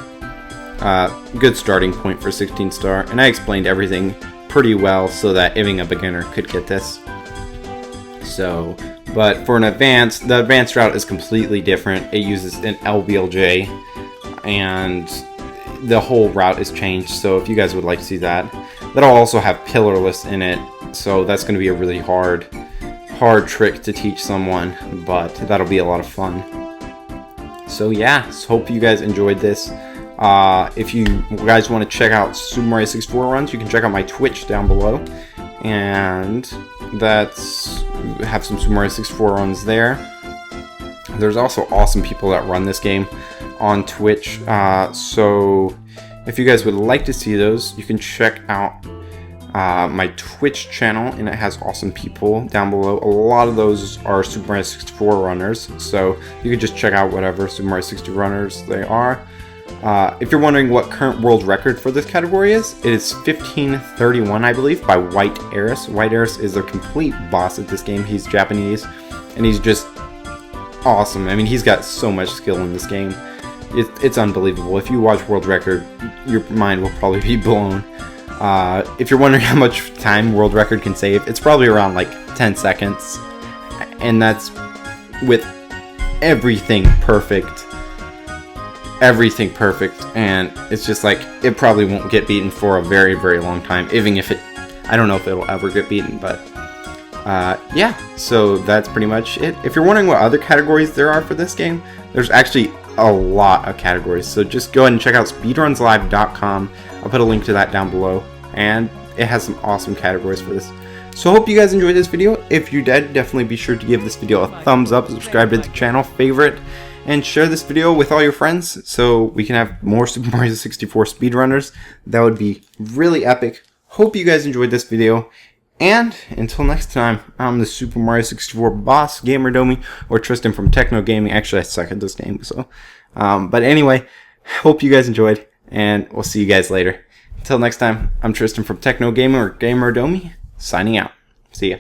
good starting point for 16 star, and I explained everything pretty well so that even a beginner could get this. So, but for an advanced, the advanced route is completely different. It uses an LBLJ, and the whole route is changed. So if you guys would like to see that, that'll also have pillarless in it. So that's going to be a really hard trick to teach someone, but that'll be a lot of fun. So yeah, hope you guys enjoyed this. If you guys want to check out Super Mario 64 runs, you can check out my Twitch down below, and have some Super Mario 64 runs there. There's also awesome people that run this game on Twitch, so if you guys would like to see those, you can check out my Twitch channel, and it has awesome people down below. A lot of those are Super Mario 64 runners, so you can just check out whatever Super Mario 64 runners they are. If you're wondering what current world record for this category is, it is 1531, I believe, by White Eris. White Eris is a complete boss at this game. He's Japanese, and he's just awesome. I mean, he's got so much skill in this game. It's unbelievable. If you watch world record, your mind will probably be blown. If you're wondering how much time world record can save, it's probably around like 10 seconds, and that's with everything perfect, and it's just like, it probably won't get beaten for a very long time, even if I don't know if it'll ever get beaten. But yeah, so that's pretty much it. If you're wondering what other categories there are for this game, there's actually a lot of categories, so just go ahead and check out speedrunslive.com. I'll put a link to that down below, and it has some awesome categories for this. So I hope you guys enjoyed this video. If you did, definitely be sure to give this video a thumbs up, subscribe to the channel, favorite, and share this video with all your friends so we can have more Super Mario 64 speedrunners. That would be really epic. Hope you guys enjoyed this video, and until next time, I'm the Super Mario 64 boss, Gamer Domi, or Tristan from Techno Gaming. Actually, I suck at this game, so but anyway, hope you guys enjoyed, and we'll see you guys later. Until next time, I'm Tristan from Techno Gaming, or Gamer Domi, signing out. See ya.